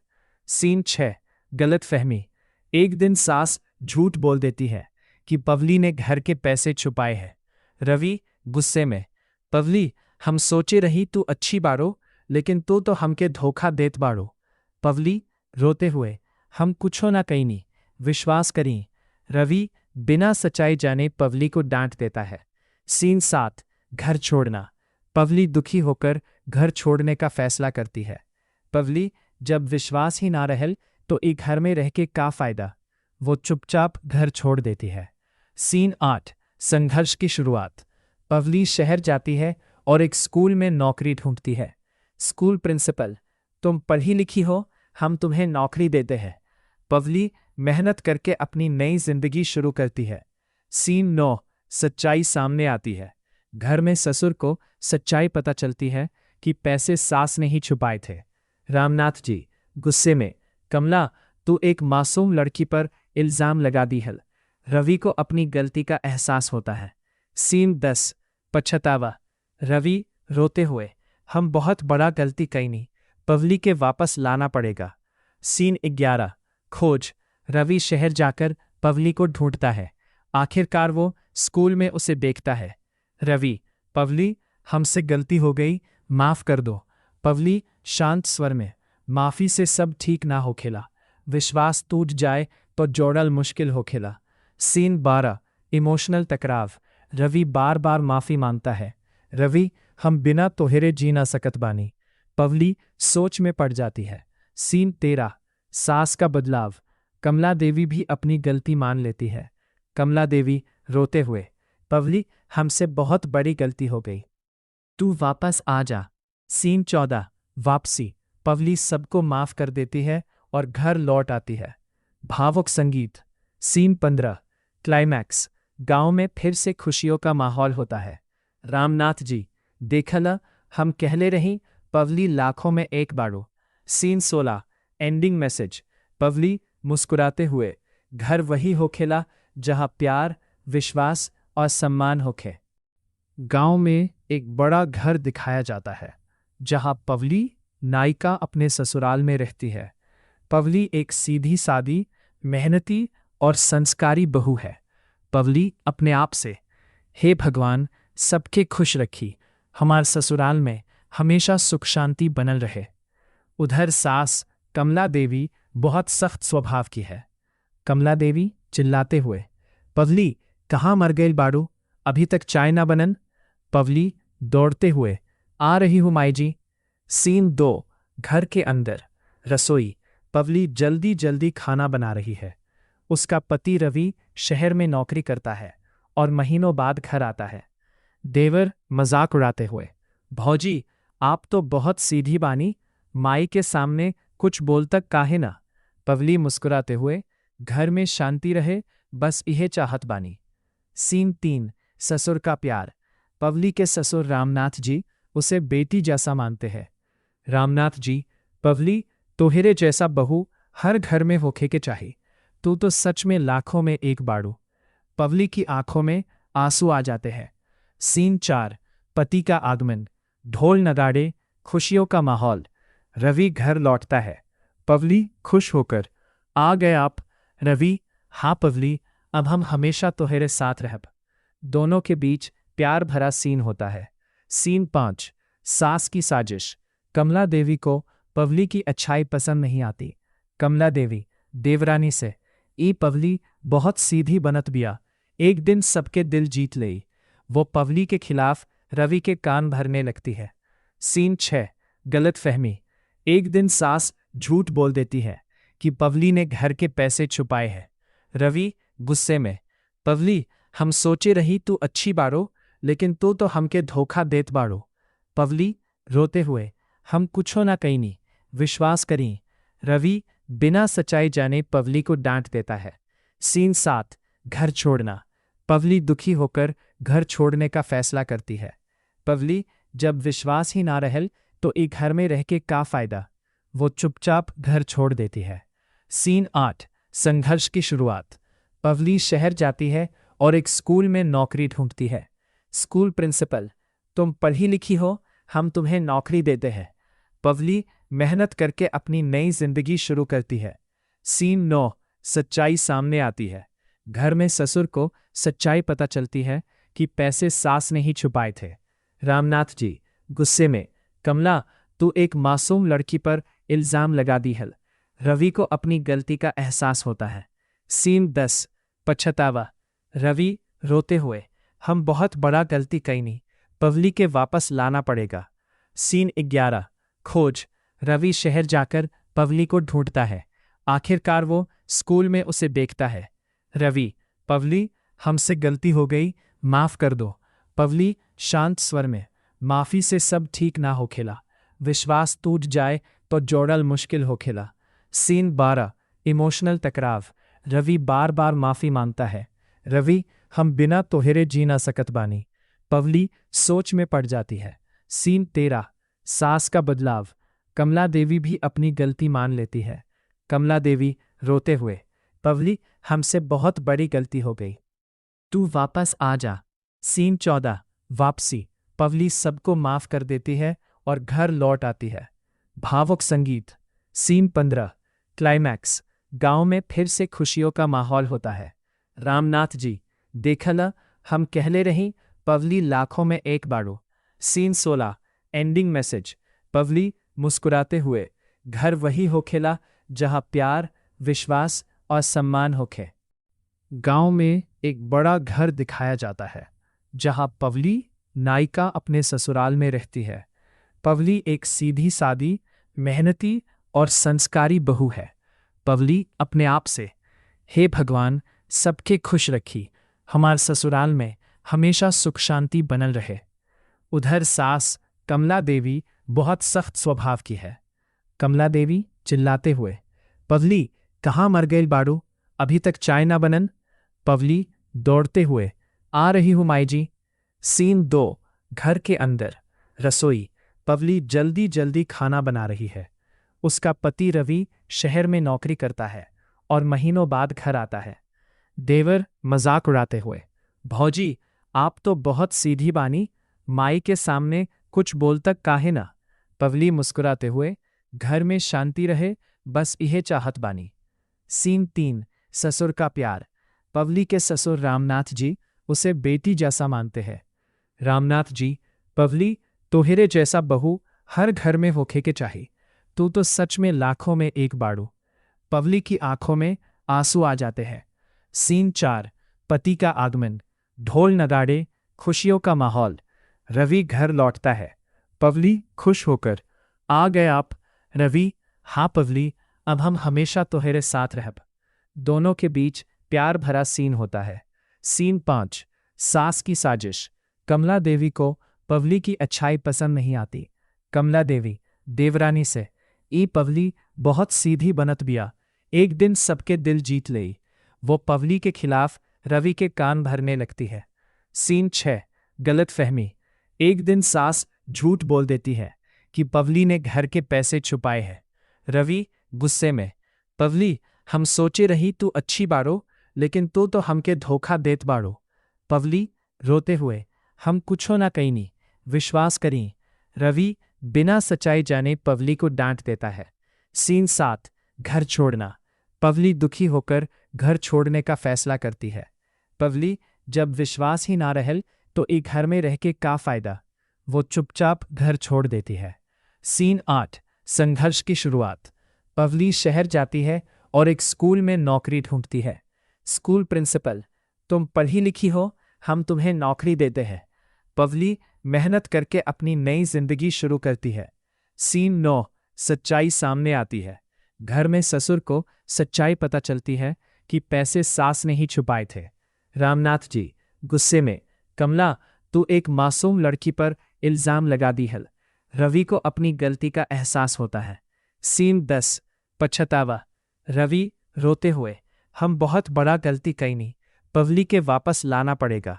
सीन 6, गलत फहमी। एक दिन सास झूठ बोल देती है कि पवली ने घर के पैसे छुपाए हैं। रवि गुस्से में, पवली, हम सोचे रही तू अच्छी बारो, लेकिन तू तो हमके धोखा देत बाड़ो। पवली रोते हुए, हम कुछो ना कहीं, विश्वास करी। रवि बिना सच्चाई जाने पवली को डांट देता है। सीन 7, घर छोड़ना। पवली दुखी होकर घर छोड़ने का फैसला करती है। पवली, जब विश्वास ही ना रहल तो एक घर में रह के का फायदा। वो चुपचाप घर छोड़ देती है। सीन 8, संघर्ष की शुरुआत। पवली शहर जाती है और एक स्कूल में नौकरी ढूंढती है। स्कूल प्रिंसिपल, तुम पढ़ी लिखी हो, हम तुम्हें नौकरी देते हैं। पवली मेहनत करके अपनी नई जिंदगी शुरू करती है। सीन 9, सच्चाई सामने आती है। घर में ससुर को सच्चाई पता चलती है कि पैसे सास ने ही छुपाए थे। रामनाथ जी गुस्से में, कमला, तू एक मासूम लड़की पर इल्जाम लगा दी है। रवि को अपनी गलती का एहसास होता है। सीन 10, पछतावा। रवि रोते हुए, हम बहुत बड़ा गलती कई नहीं, पवली के वापस लाना पड़ेगा। सीन 11, खोज। रवि शहर जाकर पवली को ढूंढता है। आखिरकार वो स्कूल में उसे देखता है। रवि, पवली, हमसे गलती हो गई, माफ कर दो। पवली शांत स्वर में, माफी से सब ठीक ना हो खेला, विश्वास टूट जाए तो जोड़ल मुश्किल हो खेला। सीन 12, इमोशनल टकराव। रवि बार बार माफी मांगता है। रवि, हम बिना तोहरे जी ना सकत बानी। पवली सोच में पड़ जाती है। सीन 13, सास का बदलाव। कमला देवी भी अपनी गलती मान लेती है। कमला देवी रोते हुए, पवली, हमसे बहुत बड़ी गलती हो गई, तू वापस आ जा। सीन 14, वापसी। पवली सबको माफ कर देती है और घर लौट आती है। भावुक संगीत। Scene 15, climax. गांव में फिर से खुशियों का माहौल होता है। रामनाथ जी, देखला, हम कहले रही पवली लाखों में एक बाड़ो। Scene 16, ending message. पवली मुस्कुराते हुए, घर वही होखेला जहां प्यार, विश्वास और सम्मान होखे। गांव में एक बड़ा घर दिखाया जाता है जहां पवली नायिका अपने ससुराल में रहती है। पवली एक सीधी सादी, मेहनती और संस्कारी बहू है। पवली अपने आप से, हे भगवान, सबके खुश रखी, हमार ससुराल में हमेशा सुख शांति बनल रहे। उधर सास कमला देवी बहुत सख्त स्वभाव की है। कमला देवी चिल्लाते हुए, पवली, कहाँ मर गई बाड़ू, अभी तक चाय ना बनन। पवली दौड़ते हुए, आ रही हूं माई जी। सीन 2, घर के अंदर, रसोई। पवली जल्दी जल्दी खाना बना रही है। उसका पति रवि शहर में नौकरी करता है और महीनों बाद घर आता है। देवर मजाक उड़ाते हुए, भौजी, आप तो बहुत सीधी बानी, माई के सामने कुछ बोल तक काहे ना। पवली मुस्कुराते हुए, घर में शांति रहे, बस इहे चाहत बानी। सीन 3, ससुर का प्यार। पवली के ससुर रामनाथ जी उसे बेटी जैसा मानते हैं। रामनाथ जी, पवली, तोहरे जैसा बहू हर घर में होखे के चाही, तू तो सच में लाखों में एक बाड़ू। पवली की आंखों में आंसू आ जाते हैं। सीन 4, पति का आगमन। ढोल नगाड़े, खुशियों का माहौल। रवि घर लौटता है। पवली खुश होकर, आ गए आप। रवि, हाँ पवली, अब हम हमेशा तुम्हारे साथ रहब। दोनों के बीच प्यार भरा सीन होता है। सीन 5, सास की साजिश। कमला देवी को पवली की अच्छाई पसंद नहीं आती। कमला देवी देवरानी से, ई पवली बहुत सीधी बनत बिया, एक दिन सबके दिल जीत लेई। वो पवली के खिलाफ रवि के कान भरने लगती है। सीन 6, गलत फहमी। एक दिन सास झूठ बोल देती है कि पवली ने घर के पैसे छुपाए हैं। रवि गुस्से में, पवली, हम सोचे रही तू अच्छी बारो, लेकिन तू तो हमके धोखा देत बाड़ो। पवली रोते हुए, हम कुछो ना कहीं, विश्वास करी। रवि बिना सच्चाई जाने पवली को डांट देता है। सीन 7, घर छोड़ना। पवली दुखी होकर घर छोड़ने का फैसला करती है। पवली, जब विश्वास ही ना रहल तो एक घर में रह के का फायदा। वो चुपचाप घर छोड़ देती है। सीन 8, संघर्ष की शुरुआत। पवली शहर जाती है और एक स्कूल में नौकरी ढूंढती है। स्कूल प्रिंसिपल, तुम पढ़ी लिखी हो, हम तुम्हें नौकरी देते हैं। पवली मेहनत करके अपनी नई जिंदगी शुरू करती है। सीन 9, सच्चाई सामने आती है। घर में ससुर को सच्चाई पता चलती है कि पैसे सास ने ही छुपाए थे। रामनाथ जी गुस्से में, कमला, तू एक मासूम लड़की पर इल्जाम लगा दी है। रवि को अपनी गलती का एहसास होता है। सीन 10, पछतावा। रवि रोते हुए, हम बहुत बड़ा गलती कई नहीं, पवली के वापस लाना पड़ेगा। सीन 11, खोज। रवि शहर जाकर पवली को ढूंढता है। आखिरकार वो स्कूल में उसे देखता है। रवि, पवली, हमसे गलती हो गई, माफ कर दो। पवली शांत स्वर में, माफी से सब ठीक ना हो खेला। विश्वास टूट जाए तो जोड़ल मुश्किल हो खेला। सीन 12, इमोशनल टकराव। रवि बार बार माफी मांगता है। रवि, हम बिना तोहरे जी ना सकत बानी। पवली सोच में पड़ जाती है। सीन 13, सास का बदलाव। कमला देवी भी अपनी गलती मान लेती है। कमला देवी रोते हुए, पवली, हमसे बहुत बड़ी गलती हो गई, तू वापस आ जा। सीन 14, वापसी। पवली सबको माफ कर देती है और घर लौट आती है। भावुक संगीत। Scene 15, climax. गांव में फिर से खुशियों का माहौल होता है। रामनाथ जी, देखला, हम कहले रही, पवली लाखों में एक बाड़ो। Scene 16, ending message. पवली मुस्कुराते हुए, घर वही होखेला जहां प्यार, विश्वास और सम्मान होखे। गांव में एक बड़ा घर दिखाया जाता है जहां पवली, नायिका, अपने ससुराल में रहती है। पवली एक सीधी सादी, मेहनती और संस्कारी बहू है। पवली अपने आप से, हे भगवान, सबके खुश रखी, हमार ससुराल में हमेशा सुख शांति बनल रहे। उधर सास कमला देवी बहुत सख्त स्वभाव की है। कमला देवी चिल्लाते हुए, पवली, कहाँ मर गई बाड़ू, अभी तक चाय ना बनन। पवली दौड़ते हुए, आ रही हूं माई जी। सीन 2, घर के अंदर, रसोई। पवली जल्दी जल्दी खाना बना रही है। उसका पति रवि शहर में नौकरी करता है और महीनों बाद घर आता है। देवर मजाक उड़ाते हुए, भौजी, आप तो बहुत सीधी बानी, माई के सामने कुछ बोल तक काहे ना। पवली मुस्कुराते हुए, घर में शांति रहे, बस इहे चाहत बानी। सीन 3, ससुर का प्यार। पवली के ससुर रामनाथ जी उसे बेटी जैसा मानते हैं। रामनाथ जी, पवली, तोहरे जैसा बहू हर घर में होखे के चाहिए, तू तो सच में लाखों में एक बाड़ू। पवली की आंखों में आंसू आ जाते हैं। सीन 4, पति का आगमन। ढोल नगाड़े, खुशियों का माहौल। रवि घर लौटता है। पवली खुश होकर, आ गए आप। रवि, हाँ पवली, अब हम हमेशा तोहरे साथ रहब। दोनों के बीच प्यार भरा सीन होता है। सीन 5, सास की साजिश। कमला देवी को पवली की अच्छाई पसंद नहीं आती। कमला देवी देवरानी से, ई पवली बहुत सीधी बनत बिया, एक दिन सबके दिल जीत लेई। वो पवली के खिलाफ रवि के कान भरने लगती है। सीन 6, गलत फहमी। एक दिन सास झूठ बोल देती है कि पवली ने घर के पैसे छुपाए हैं। रवि गुस्से में, पवली, हम सोचे रही तू अच्छी बाड़ो, लेकिन तू तो हमके धोखा देत बाड़ो। पवली रोते हुए, हम कुछो ना कईनी, विश्वास करी। रवि बिना सच्चाई जाने पवली को डांट देता है। सीन 7, घर छोड़ना। पवली दुखी होकर घर छोड़ने का फैसला करती है। पवली, जब विश्वास ही ना रहल तो एक घर में रह के का फायदा। वो चुपचाप घर छोड़ देती है। सीन 8, संघर्ष की शुरुआत। पवली शहर जाती है और एक स्कूल में नौकरी ढूंढती है। स्कूल प्रिंसिपल, तुम पढ़ी लिखी हो, हम तुम्हें नौकरी देते हैं। पवली मेहनत करके अपनी नई जिंदगी शुरू करती है। सीन 9, सच्चाई सामने आती है। घर में ससुर को सच्चाई पता चलती है कि पैसे सास ने ही छुपाए थे। रामनाथ जी गुस्से में, कमला, तू एक मासूम लड़की पर इल्जाम लगा दी है। रवि को अपनी गलती का एहसास होता है। सीन 10, पछतावा। रवि रोते हुए, हम बहुत बड़ा गलती कई नहीं, पवली के वापस लाना पड़ेगा।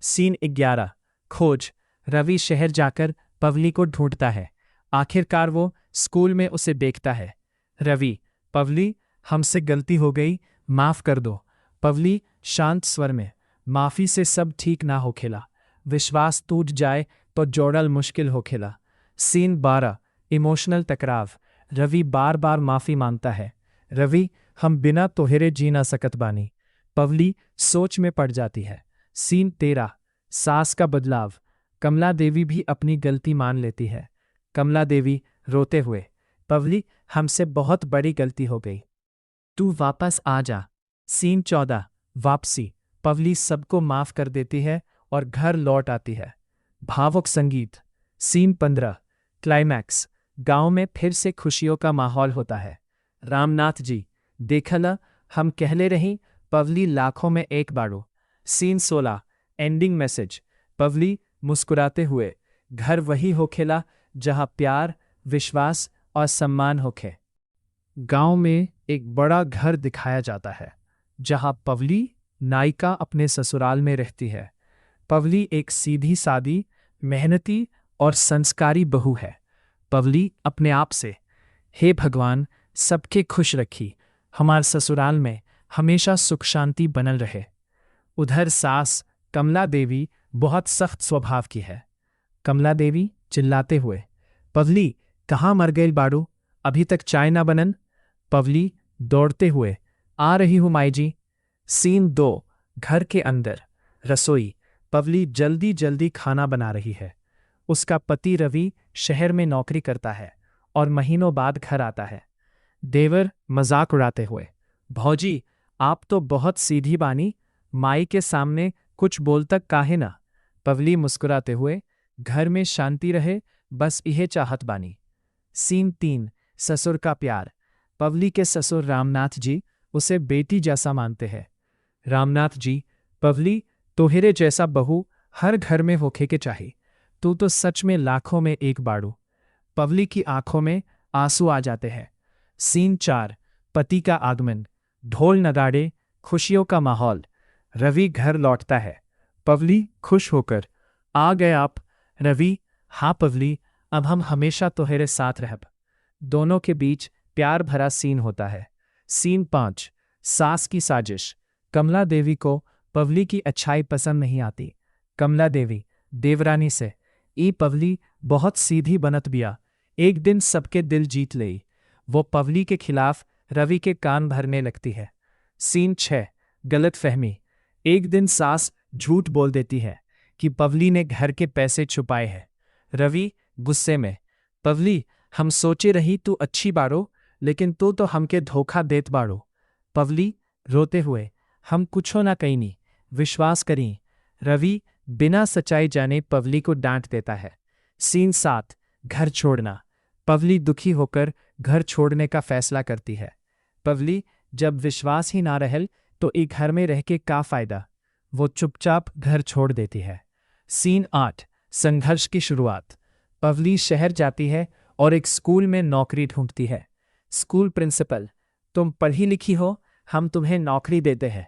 सीन 11। खोज। रवि शहर जाकर पवली को ढूंढता है। आखिरकार वो स्कूल में उसे देखता है। रवि, पवली, हमसे गलती हो गई, माफ कर दो। पवली शांत स्वर में, माफी से सब ठीक ना हो खेला, विश्वास टूट जाए तो जोड़ल मुश्किल हो खेला। सीन 12। इमोशनल टकराव। रवि बार बार माफी मांगता है। रवि, हम बिना तोहरे जी ना सकत बानी। पवली सोच में पड़ जाती है। सीन 13। सास का बदलाव। कमला देवी भी अपनी गलती मान लेती है। कमला देवी रोते हुए, पवली, हमसे बहुत बड़ी गलती हो गई, तू वापस आ जा। सीन 14। वापसी। पवली सबको माफ कर देती है और घर लौट आती है। भावुक संगीत। सीन 15। क्लाइमैक्स। गांव में फिर से खुशियों का माहौल होता है। रामनाथ जी, देखला, हम कहले रही, पवली लाखों में एक बाड़ो। सीन 16। Ending message. पवली मुस्कुराते हुए, घर वही होखेला जहां प्यार, विश्वास और सम्मान होखे। गांव में एक बड़ा घर दिखाया जाता है जहां पवली, नायिका, अपने ससुराल में रहती है। पवली एक सीधी सादी, मेहनती और संस्कारी बहू है। पवली अपने आप से, हे भगवान, सबके खुश रखी, हमार ससुराल में हमेशा सुख शांति बनल रहे। उधर सास कमला देवी बहुत सख्त स्वभाव की है। कमला देवी चिल्लाते हुए, पवली, कहाँ मर गई बाड़ू, अभी तक चाय ना बनन। पवली दौड़ते हुए, आ रही हूं माई जी। सीन 2। घर के अंदर। रसोई। पवली जल्दी जल्दी खाना बना रही है। उसका पति रवि शहर में नौकरी करता है और महीनों बाद घर आता है। देवर मजाक उड़ाते हुए, भौजी, आप तो बहुत सीधी बानी, माई के सामने कुछ बोल तक काहे ना। पवली मुस्कुराते हुए, घर में शांति रहे, बस इहे चाहत बानी। सीन 3। ससुर का प्यार। पवली के ससुर रामनाथ जी उसे बेटी जैसा मानते हैं। रामनाथ जी, पवली, तोहरे जैसा बहू हर घर में होखे के चाहिए, तू तो सच में लाखों में एक बाड़ू। पवली की आंखों में आंसू आ जाते हैं। सीन 4। पति का आगमन। ढोल नगाड़े, खुशियों का माहौल। रवि घर लौटता है। पवली खुश होकर, आ गए आप। रवि, हाँ पवली, अब हम हमेशा तोहरे साथ रहब। दोनों के बीच प्यार भरा सीन होता है। सीन 5। सास की साजिश। कमला देवी को पवली की अच्छाई पसंद नहीं आती। कमला देवी देवरानी से, ई पवली बहुत सीधी बनत बिया, एक दिन सबके दिल जीत लेई। वो पवली के खिलाफ रवि के कान भरने लगती है। सीन 6। गलत फहमी। एक दिन सास झूठ बोल देती है कि पवली ने घर के पैसे छुपाए हैं। रवि गुस्से में, पवली, हम सोचे रही तू अच्छी बाड़ो, लेकिन तू तो हमके धोखा देत बाड़ो। पवली रोते हुए, हम कुछो ना कहीं, विश्वास करी। रवि बिना सच्चाई जाने पवली को डांट देता है। सीन 7। घर छोड़ना। पवली दुखी होकर घर छोड़ने का फैसला करती है। पवली, जब विश्वास ही ना रहल तो एक घर में रह के का फायदा। वो चुपचाप घर छोड़ देती है। सीन 8। संघर्ष की शुरुआत। पवली शहर जाती है और एक स्कूल में नौकरी ढूंढती है। स्कूल प्रिंसिपल, तुम पढ़ी लिखी हो, हम तुम्हें नौकरी देते हैं।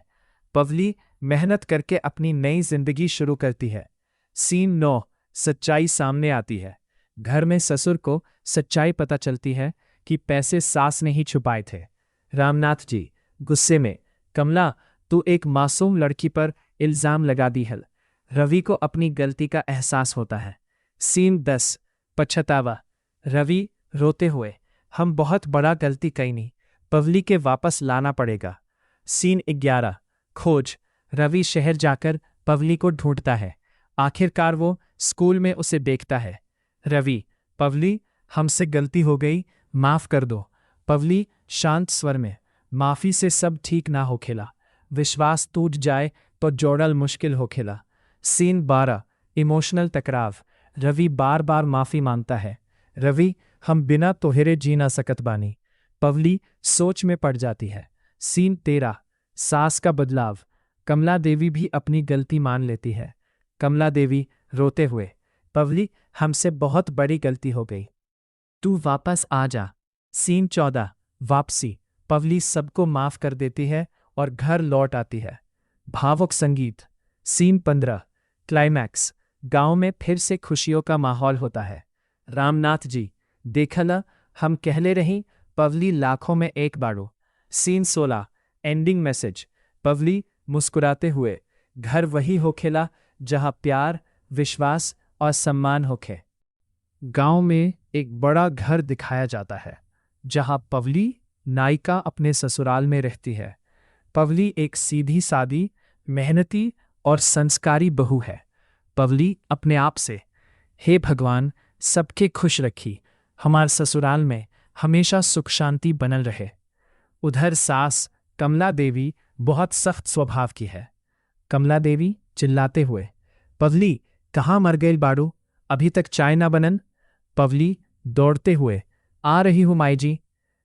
पवली मेहनत करके अपनी नई जिंदगी शुरू करती है। सीन 9। सच्चाई सामने आती है। घर में ससुर को सच्चाई पता चलती है कि पैसे सास ने ही छुपाए थे। रामनाथ जी गुस्से में, कमला, तू एक मासूम लड़की पर इल्जाम लगा दी है। रवि को अपनी गलती का एहसास होता है। सीन 10। पछतावा। रवि रोते हुए, हम बहुत बड़ा गलती कई नहीं, पवली के वापस लाना पड़ेगा। सीन 11। खोज। रवि शहर जाकर पवली को ढूंढता है। आखिरकार वो स्कूल में उसे देखता है। रवि, पवली, हमसे गलती हो गई, माफ कर दो। पवली शांत स्वर में, माफी से सब ठीक ना हो खेला, विश्वास टूट जाए तो जोड़ल मुश्किल हो खेला। सीन 12। इमोशनल टकराव। रवि बार बार माफी मांगता है। रवि, हम बिना तोहरे जी ना सकत बानी। पवली सोच में पड़ जाती है। सीन 13। सास का बदलाव। कमला देवी भी अपनी गलती मान लेती है। कमला देवी रोते हुए, पवली, हमसे बहुत बड़ी गलती हो गई, तू वापस आ जा। सीन 14। वापसी। पवली सबको माफ कर देती है और घर लौट आती है। भावुक संगीत। सीन 15। क्लाइमैक्स। गांव में फिर से खुशियों का माहौल होता है। रामनाथ जी, देखला हम कहले रही पवली लाखों में एक बाड़ो। सीन 16। Ending message. पवली मुस्कुराते हुए, घर वही होखेला जहां प्यार, विश्वास और सम्मान होखे। गांव में एक बड़ा घर दिखाया जाता है जहां पवली नायिका अपने ससुराल में रहती है। पवली एक सीधी सादी, मेहनती और संस्कारी बहू है। पवली अपने आप से, हे भगवान, सबके खुश रखी, हमार ससुराल में हमेशा सुख शांति बनल रहे। उधर सास कमला देवी बहुत सख्त स्वभाव की है। कमला देवी चिल्लाते हुए, पवली कहाँ मर गई बाड़ू, अभी तक चाय ना बनन। पवली दौड़ते हुए, आ रही हूं माई जी।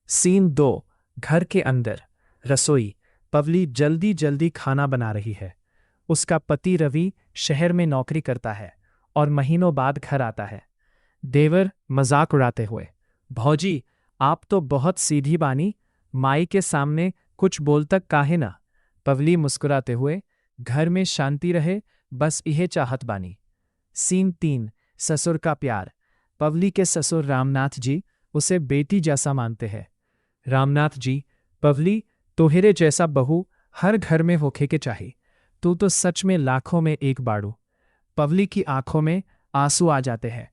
सीन 2। घर के अंदर। रसोई। पवली जल्दी जल्दी खाना बना रही है। उसका पति रवि शहर में नौकरी करता है और महीनों बाद घर आता है। देवर मजाक उड़ाते हुए, भौजी आप तो बहुत सीधी बानी, माई के सामने कुछ बोल तक काहे ना। पवली मुस्कुराते हुए, घर में शांति रहे, बस इहे चाहत बानी। सीन 3। ससुर का प्यार। पवली के ससुर रामनाथ जी उसे बेटी जैसा मानते हैं। रामनाथ जी, पवली तोहरे जैसा बहू हर घर में होखे के चाही, तू तो सच में लाखों में एक बाड़ू। पवली की आंखों में आंसू आ जाते हैं।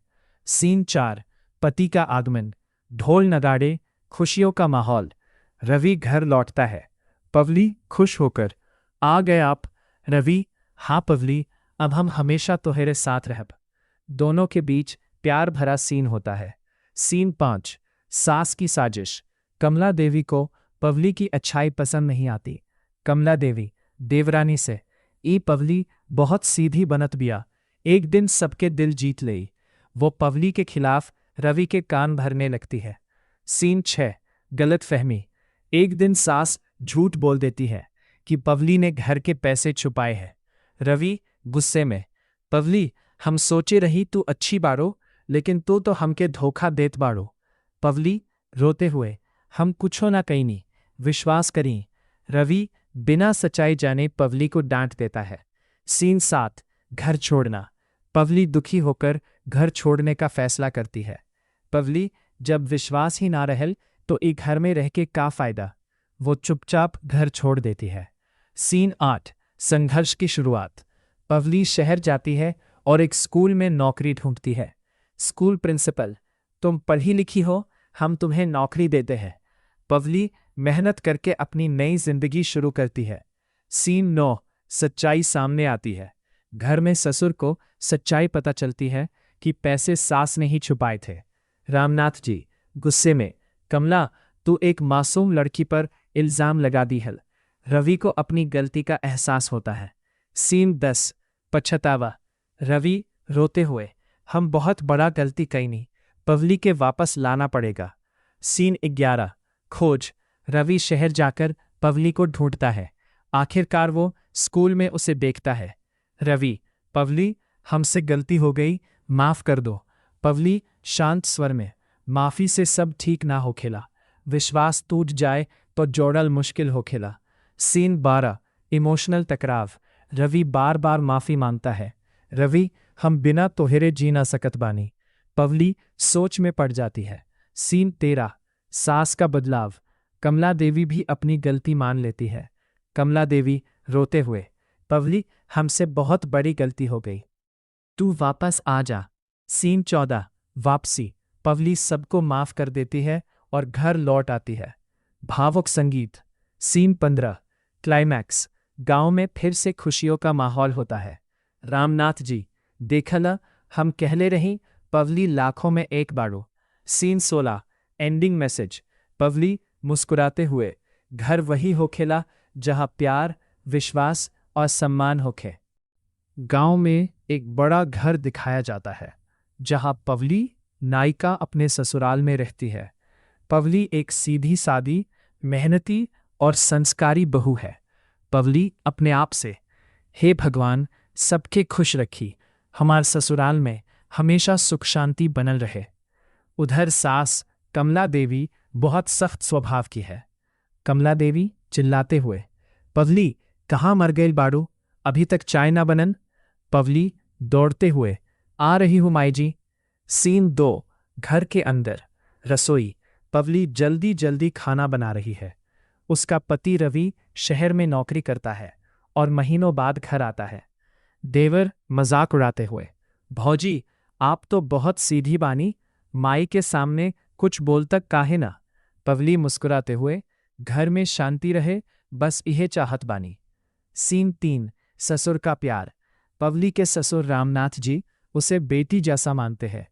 सीन 4। पति का आगमन। ढोल नगाड़े, खुशियों का माहौल। रवि घर लौटता है। पवली खुश होकर, आ गए आप रवि। हाँ पवली, अब हम हमेशा तोहरे साथ रहब। दोनों के बीच प्यार भरा सीन होता है। सीन 5। सास की साजिश। कमला देवी को पवली की अच्छाई पसंद नहीं आती। कमला देवी देवरानी से, ई पवली बहुत सीधी बनत बिया, एक दिन सबके दिल जीत लेई। वो पवली के खिलाफ रवि के कान भरने लगती है। सीन 6। गलत फहमी। एक दिन सास झूठ बोल देती है कि पवली ने घर के पैसे छुपाए हैं। रवि गुस्से में, पवली हम सोचे रही तू अच्छी बाड़ो, लेकिन तू तो हमके धोखा देत बाड़ो। पवली रोते हुए, हम कुछो ना कईनी, विश्वास करी। रवि बिना सच्चाई जाने पवली को डांट देता है। सीन 7। घर छोड़ना। पवली दुखी होकर घर छोड़ने का फैसला करती है। पवली जब विश्वास ही ना रहल तो एक घर में रह के का फायदा। वो चुपचाप घर छोड़ देती है। सीन 8। संघर्ष की शुरुआत। पवली शहर जाती है और एक स्कूल में नौकरी ढूंढती है। स्कूल प्रिंसिपल, तुम पढ़ी लिखी हो, हम तुम्हें नौकरी देते हैं। पवली मेहनत करके अपनी नई जिंदगी शुरू करती है। सीन 9। सच्चाई सामने आती है। घर में ससुर को सच्चाई पता चलती है कि पैसे सास ने ही छुपाए थे। रामनाथ जी गुस्से में, कमला तू एक मासूम लड़की पर इल्जाम लगा दी है। रवि को अपनी गलती का एहसास होता है। सीन 10। पछतावा। रवि रोते हुए, हम बहुत बड़ा गलती कईनी, पवली के वापस लाना पड़ेगा। सीन 11। खोज। रवि शहर जाकर पवली को ढूंढता है। आखिरकार वो स्कूल में उसे देखता है। रवि, पवली हमसे गलती हो गई, माफ कर दो। पवली शांत स्वर में, माफी से सब ठीक ना हो खेला, विश्वास टूट जाए तो जोड़ल मुश्किल हो खेला। सीन 12। इमोशनल टकराव। रवि बार बार माफी मांगता है। रवि, हम बिना तोहरे जी ना सकत बानी। पवली सोच में पड़ जाती है। सीन 13। सास का बदलाव। कमला देवी भी अपनी गलती मान लेती है। कमला देवी रोते हुए, पवली हमसे बहुत बड़ी गलती हो गई, तू वापस आ जा। सीन 14। वापसी। पवली सबको माफ कर देती है और घर लौट आती है। भावुक संगीत। सीन 15। क्लाइमैक्स। गांव में फिर से खुशियों का माहौल होता है। रामनाथ जी, देखला हम कहले रही पवली लाखों में एक बाड़ो। सीन 16। Ending message. पवली मुस्कुराते हुए, घर वही होखेला जहां प्यार, विश्वास और सम्मान होखे। गांव में एक बड़ा घर दिखाया जाता है जहां पवली नायिका अपने ससुराल में रहती है। पवली एक सीधी सादी, मेहनती और संस्कारी बहू है। पवली अपने आप से, हे भगवान, सबके खुश रखी, हमार ससुराल में हमेशा सुख शांति बनल रहे। उधर सास कमला देवी बहुत सख्त स्वभाव की है। कमला देवी चिल्लाते हुए, पवली कहाँ मर गई बाड़ू, अभी तक चाय ना बनन। पवली दौड़ते हुए, आ रही हूँ माई जी। सीन 2 घर के अंदर रसोई। पवली जल्दी जल्दी खाना बना रही है। उसका पति रवि शहर में नौकरी करता है और महीनों बाद घर आता है। देवर मजाक उड़ाते हुए, भौजी आप तो बहुत सीधी बानी, माई के सामने कुछ बोल तक काहे ना। पवली मुस्कुराते हुए, घर में शांति रहे बस यह चाहत बानी। सीन 3 ससुर का प्यार। पवली के ससुर रामनाथ जी उसे बेटी जैसा मानते हैं।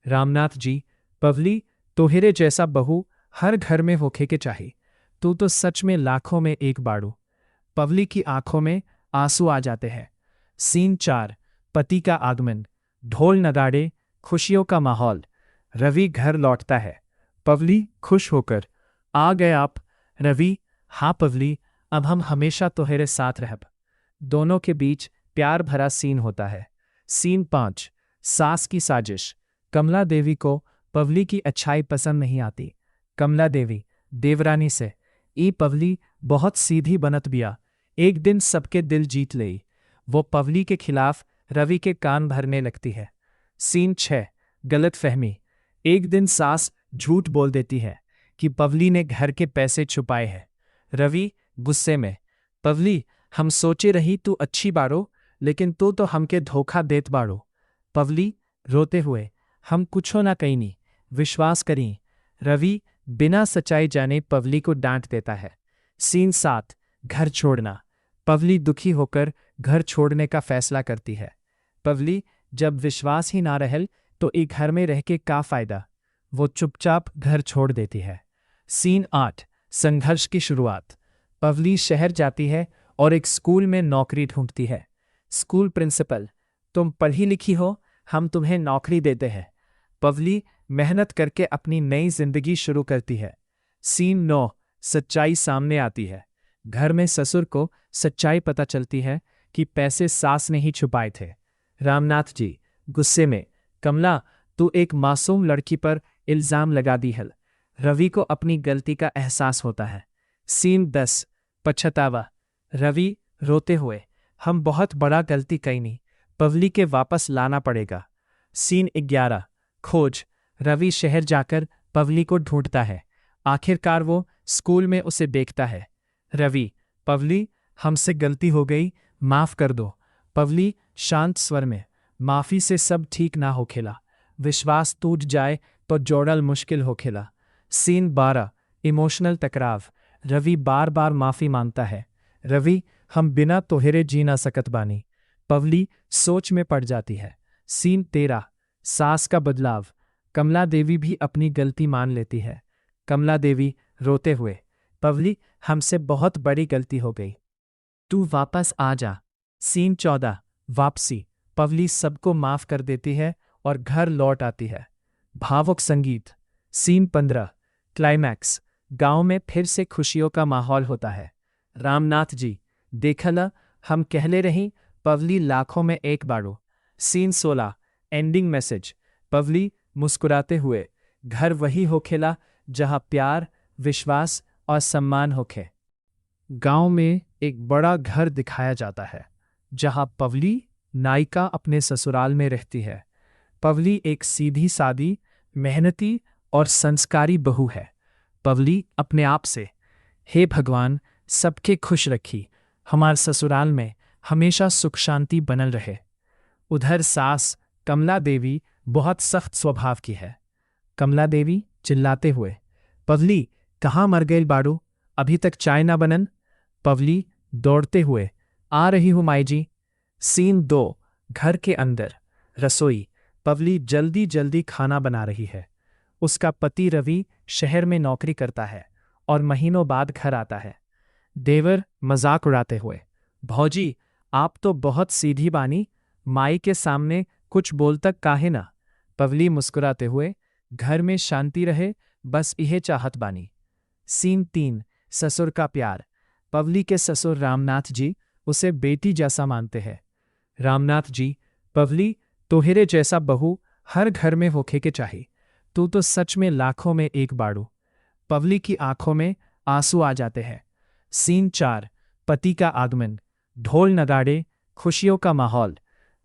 रामनाथ जी, पवली तोहरे जैसा बहू हर घर में होखे के चाहिए, तू तो सच में लाखों में एक बाड़ू। पवली की आंखों में आंसू आ जाते हैं। सीन 4 पति का आगमन। ढोल नगाड़े, खुशियों का माहौल। रवि घर लौटता है। पवली खुश होकर, आ गए आप। रवि, हाँ पवली, अब हम हमेशा तोहरे साथ रहब। दोनों के बीच प्यार भरा सीन होता है। सीन 5 सास की साजिश। कमला देवी को पवली की अच्छाई पसंद नहीं आती। कमला देवी देवरानी से, ई पवली बहुत सीधी बनत बिया, एक दिन सबके दिल जीत लेई। वो पवली के खिलाफ रवि के कान भरने लगती है। सीन 6 गलत फहमी। एक दिन सास झूठ बोल देती है कि पवली ने घर के पैसे छुपाए हैं। रवि गुस्से में, पवली हम सोचे रही तू अच्छी बाड़ो, लेकिन तू तो हमके धोखा देत बाड़ो। पवली रोते हुए, हम कुछो ना कहीं, विश्वास करी। रवि बिना सच्चाई जाने पवली को डांट देता है। सीन 7 घर छोड़ना। पवली दुखी होकर घर छोड़ने का फैसला करती है। पवली जब विश्वास ही ना रहल तो एक घर में रह के का फायदा। वो चुपचाप घर छोड़ देती है। सीन 8 संघर्ष की शुरुआत। पवली शहर जाती है और एक स्कूल में नौकरी ढूंढती है। स्कूल प्रिंसिपल, तुम पढ़ी लिखी हो, हम तुम्हें नौकरी देते हैं। पवली मेहनत करके अपनी नई जिंदगी शुरू करती है। सीन 9 सच्चाई सामने आती है। घर में ससुर को सच्चाई पता चलती है कि पैसे सास ने ही छुपाए थे। रामनाथ जी गुस्से में, कमला तू एक मासूम लड़की पर इल्जाम लगा दी है। रवि को अपनी गलती का एहसास होता है। सीन 10 पछतावा। रवि रोते हुए, हम बहुत बड़ा गलती कईनी, पवली के वापस लाना पड़ेगा। सीन 11 खोज। रवि शहर जाकर पवली को ढूंढता है। आखिरकार वो स्कूल में उसे देखता है। रवि, पवली हमसे गलती हो गई, माफ कर दो। पवली शांत स्वर में, माफी से सब ठीक ना हो खेला, विश्वास टूट जाए तो जोड़ल मुश्किल हो खेला। सीन 12 इमोशनल टकराव। रवि बार बार माफी मांगता है। रवि, हम बिना तोहरे जी ना सकत बानी। पवली सोच में पड़ जाती है। सीन 13 सास का बदलाव। कमला देवी भी अपनी गलती मान लेती है। कमला देवी रोते हुए, पवली हमसे बहुत बड़ी गलती हो गई, तू वापस आ जा। सीन 14 वापसी। पवली सबको माफ कर देती है और घर लौट आती है। भावुक संगीत। Scene 15 climax. गांव में फिर से खुशियों का माहौल होता है। रामनाथ जी, देखला हम कहले रही, पवली लाखों में एक बाड़ो। Scene 16 ending message. पवली मुस्कुराते हुए, घर वही होखेला जहां प्यार, विश्वास और सम्मान होखे। गांव में एक बड़ा घर दिखाया जाता है जहां पवली नायिका अपने ससुराल में रहती है। पवली एक सीधी सादी, मेहनती और संस्कारी बहू है। पवली अपने आप से, हे भगवान सबके खुश रखी, हमार ससुराल में हमेशा सुख शांति बनल रहे। उधर सास कमला देवी बहुत सख्त स्वभाव की है। कमला देवी चिल्लाते हुए, पवली कहाँ मर गई बाड़ू, अभी तक चाय ना बनन। पवली दौड़ते हुए, आ रही हूँ माई जी। सीन 2 घर के अंदर रसोई। पवली जल्दी जल्दी खाना बना रही है। उसका पति रवि शहर में नौकरी करता है और महीनों बाद घर आता है। देवर मजाक उड़ाते हुए, भौजी आप तो बहुत सीधी बानी, माई के सामने कुछ बोल तक काहे ना। पवली मुस्कुराते हुए, घर में शांति रहे बस यह चाहत बानी। सीन 3 ससुर का प्यार। पवली के ससुर रामनाथ जी उसे बेटी जैसा मानते हैं। रामनाथ जी, पवली तोहरे जैसा बहू हर घर में होखे के चाहिए, तू तो सच में लाखों में एक बाड़ू। पवली की आंखों में आंसू आ जाते हैं। सीन 4, पति का आगमन, ढोल नगाड़े, खुशियों का माहौल।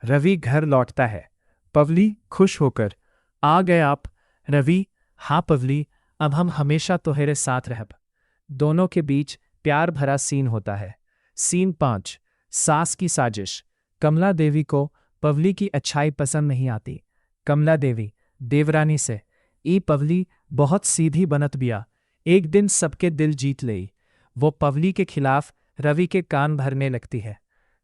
रवि घर लौटता है। पवली खुश होकर, आ गए आप? रवि, हाँ पवली, अब हम हमेशा तुम्हारे साथ रहब। दोनों के बीच प्यार भरा सीन होता है। सीन 5, सास की साजिश। कमला देवी को पवली की अच्छाई पसंद नहीं आती। कमला देवी देवरानी से, ई पवली बहुत सीधी बनत बिया, एक दिन सबके दिल जीत लेई। वो पवली के खिलाफ रवि के कान भरने लगती है।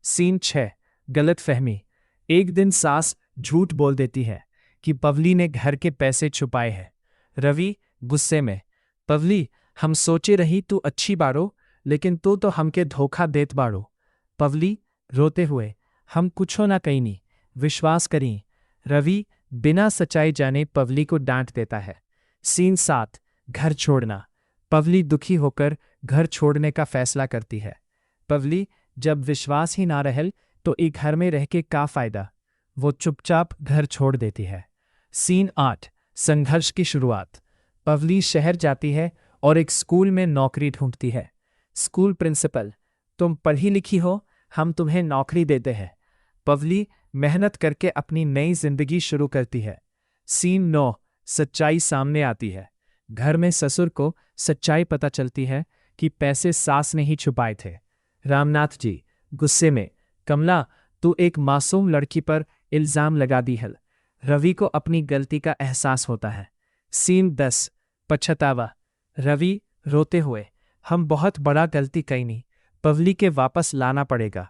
सीन 6, गलत फहमी। एक दिन सास झूठ बोल देती है कि पवली ने घर के पैसे छुपाए हैं। रवि गुस्से में, पवली, हम सोचे रही तू अच्छी बाड़ो, लेकिन तू तो हमके धोखा देत बाड़ो। पवली रोते हुए, हम कुछो ना कहीं, विश्वास करी। रवि बिना सच्चाई जाने पवली को डांट देता है। सीन 7, घर छोड़ना। पवली दुखी होकर घर छोड़ने का फैसला करती है। पवली, जब विश्वास ही ना रहल तो एक घर में रह के का फायदा। वो चुपचाप घर छोड़ देती है। सीन 8, संघर्ष की शुरुआत। पवली शहर जाती है और एक स्कूल में नौकरी ढूंढती है। स्कूल प्रिंसिपल, तुम पढ़ी लिखी हो, हम तुम्हें नौकरी देते हैं। पवली मेहनत करके अपनी नई जिंदगी शुरू करती है। सीन 9, सच्चाई सामने आती है। घर में ससुर को सच्चाई पता चलती है कि पैसे सास ने ही छुपाए थे। रामनाथ जी गुस्से में, कमला, तू एक मासूम लड़की पर इल्जाम लगा दी है। रवि को अपनी गलती का एहसास होता है। सीन 10, पछतावा। रवि रोते हुए, हम बहुत बड़ा गलती कई नहीं, पवली के वापस लाना पड़ेगा।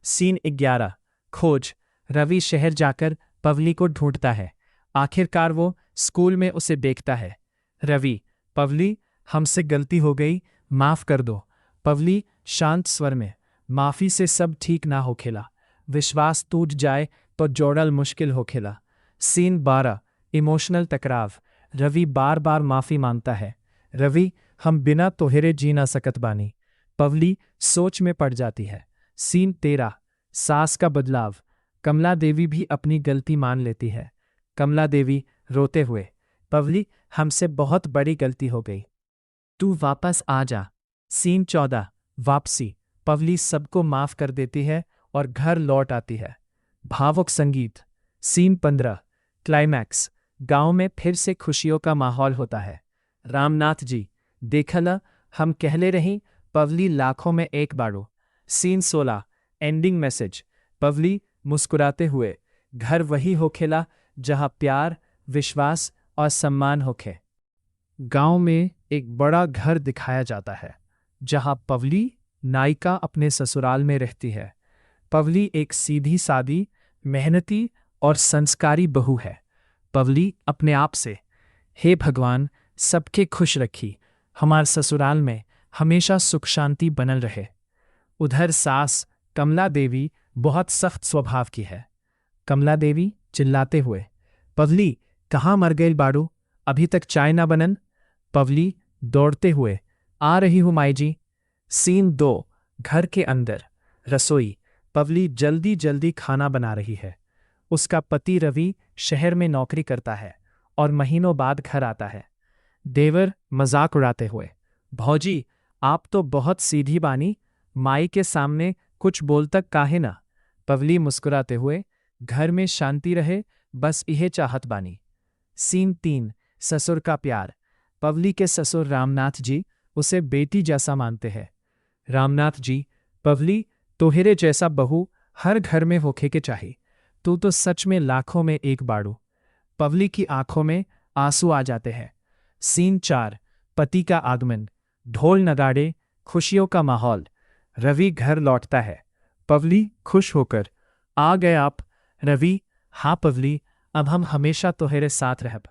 सीन 11, खोज। रवि शहर जाकर पवली को ढूंढता है। आखिरकार वो स्कूल में उसे देखता है। रवि, पवली, हमसे गलती हो गई, माफ कर दो। पवली शांत स्वर में, माफी से सब ठीक ना हो खेला, विश्वास टूट जाए तो जोड़ल मुश्किल हो खेला। सीन 12, इमोशनल टकराव। रवि बार बार माफी मांगता है। रवि, हम बिना तोहरे जी ना सकत बानी। पवली सोच में पड़ जाती है। सीन 13, सास का बदलाव। कमला देवी भी अपनी गलती मान लेती है। कमला देवी रोते हुए, पवली, हमसे बहुत बड़ी गलती हो गई, तू वापस आ जा। सीन 14, वापसी। पवली सबको माफ कर देती है और घर लौट आती है। भावुक संगीत। Scene 15, climax. गांव में फिर से खुशियों का माहौल होता है। रामनाथ जी, देखला, हम कहले रही पवली लाखों में एक बाड़ो। Scene 16, ending message. पवली मुस्कुराते हुए, घर वही होखेला जहां प्यार, विश्वास और सम्मान होखे। गांव में एक बड़ा घर दिखाया जाता है जहां पवली नायिका अपने ससुराल में रहती है। पवली एक सीधी सादी, मेहनती और संस्कारी बहू है। पवली अपने आप से, हे भगवान, सबके खुश रखी, हमार ससुराल में हमेशा सुख शांति बनल रहे। उधर सास कमला देवी बहुत सख्त स्वभाव की है। कमला देवी चिल्लाते हुए, पवली, कहाँ मर गई बाड़ू, अभी तक चाय ना बनन। पवली दौड़ते हुए, आ रही हूं माई जी। सीन 2, घर के अंदर, रसोई। पवली जल्दी जल्दी खाना बना रही है। उसका पति रवि शहर में नौकरी करता है और महीनों बाद घर आता है। देवर मजाक उड़ाते हुए, भौजी, आप तो बहुत सीधी बानी, माई के सामने कुछ बोल तक काहे ना। पवली मुस्कुराते हुए, घर में शांति रहे, बस इहे चाहत बानी। सीन 3, ससुर का प्यार। पवली के ससुर रामनाथ जी उसे बेटी जैसा मानते हैं। रामनाथ जी, पवली, तोहरे जैसा बहू हर घर में होखे के चाही, तू तो सच में लाखों में एक बाड़ू। पवली की आंखों में आंसू आ जाते हैं। सीन 4, पति का आगमन, ढोल नगाड़े, खुशियों का माहौल। रवि घर लौटता है। पवली खुश होकर, आ गए आप? रवि, हाँ पवली, अब हम हमेशा तुम्हारे साथ रहब।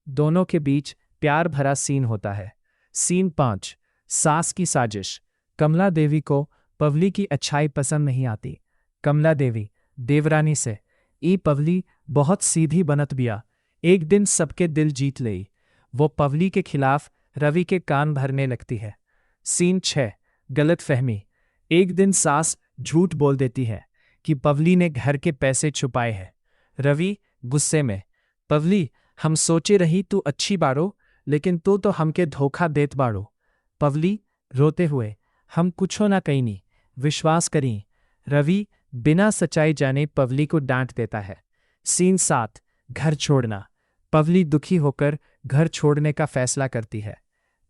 दोनों के बीच प्यार भरा सीन होता है। सीन 5, सास की साजिश। कमला देवी को पवली की अच्छाई पसंद नहीं आती। कमला देवी देवरानी से, ई पवली बहुत सीधी बनत बिया, एक दिन सबके दिल जीत लेई। वो पवली के खिलाफ रवि के कान भरने लगती है। सीन 6, गलत फहमी। एक दिन सास झूठ बोल देती है कि पवली ने घर के पैसे छुपाए हैं। रवि गुस्से में, पवली, हम सोचे रही तू अच्छी बाड़ो, लेकिन तू तो हमके धोखा देत बाड़ो। पवली रोते हुए, हम कुछ ना कहीं नहीं, विश्वास करी। रवि बिना सच्चाई जाने पवली को डांट देता है। सीन 7, घर छोड़ना। पवली दुखी होकर घर छोड़ने का फैसला करती है।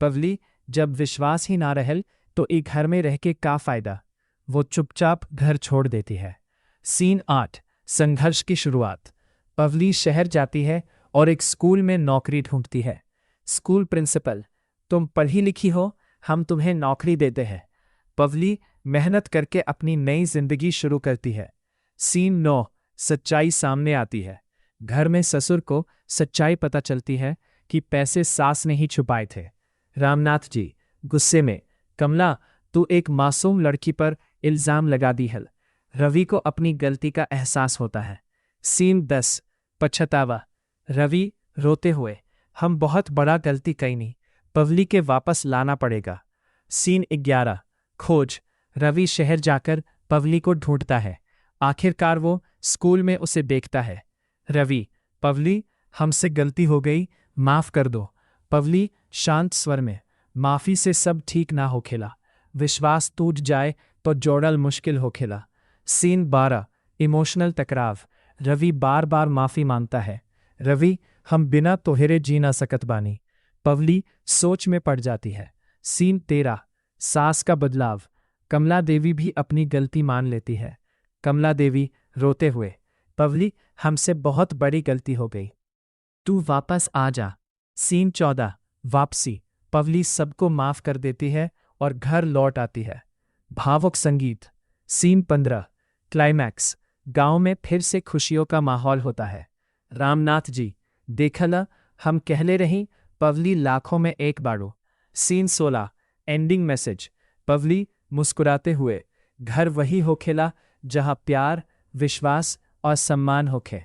पवली, जब विश्वास ही ना रहल तो एक घर में रह के का फायदा। वो चुपचाप घर छोड़ देती है। सीन 8, संघर्ष की शुरुआत। पवली शहर जाती है और एक स्कूल में नौकरी ढूंढती है। स्कूल प्रिंसिपल, तुम पढ़ी लिखी हो, हम तुम्हें नौकरी देते हैं। पवली मेहनत करके अपनी नई जिंदगी शुरू करती है। सीन 9, सच्चाई सामने आती है। घर में ससुर को सच्चाई पता चलती है कि पैसे सास ने ही छुपाए थे। रामनाथ जी गुस्से में, कमला, तू एक मासूम लड़की पर इल्जाम लगा दी है। रवि को अपनी गलती का एहसास होता है। सीन 10, पछतावा। रवि रोते हुए, हम बहुत बड़ा गलती कई नहीं, पवली के वापस लाना पड़ेगा। सीन 11, खोज। रवि शहर जाकर पवली को ढूंढता है। आखिरकार वो स्कूल में उसे देखता है। रवि, पवली, हमसे गलती हो गई, माफ कर दो। पवली शांत स्वर में, माफी से सब ठीक ना हो खेला, विश्वास टूट जाए तो जोड़ल मुश्किल हो खेला। सीन 12, इमोशनल टकराव। रवि बार बार माफी मांगता है। रवि, हम बिना तोहरे जी ना सकत बानी। पवली सोच में पड़ जाती है। सीन 13, सास का बदलाव। कमला देवी भी अपनी गलती मान लेती है। कमला देवी रोते हुए, पवली, हमसे बहुत बड़ी गलती हो गई, तू वापस आ जा। सीन 14, वापसी। पवली सबको माफ कर देती है और घर लौट आती है। भावुक संगीत। Scene 15, climax. गांव में फिर से खुशियों का माहौल होता है। रामनाथ जी, देखला, हम कहले रही, पवली लाखों में एक बाड़ो। Scene 16, ending message. पवली मुस्कुराते हुए, घर वही हो खेला जहां प्यार, विश्वास और सम्मान होखे।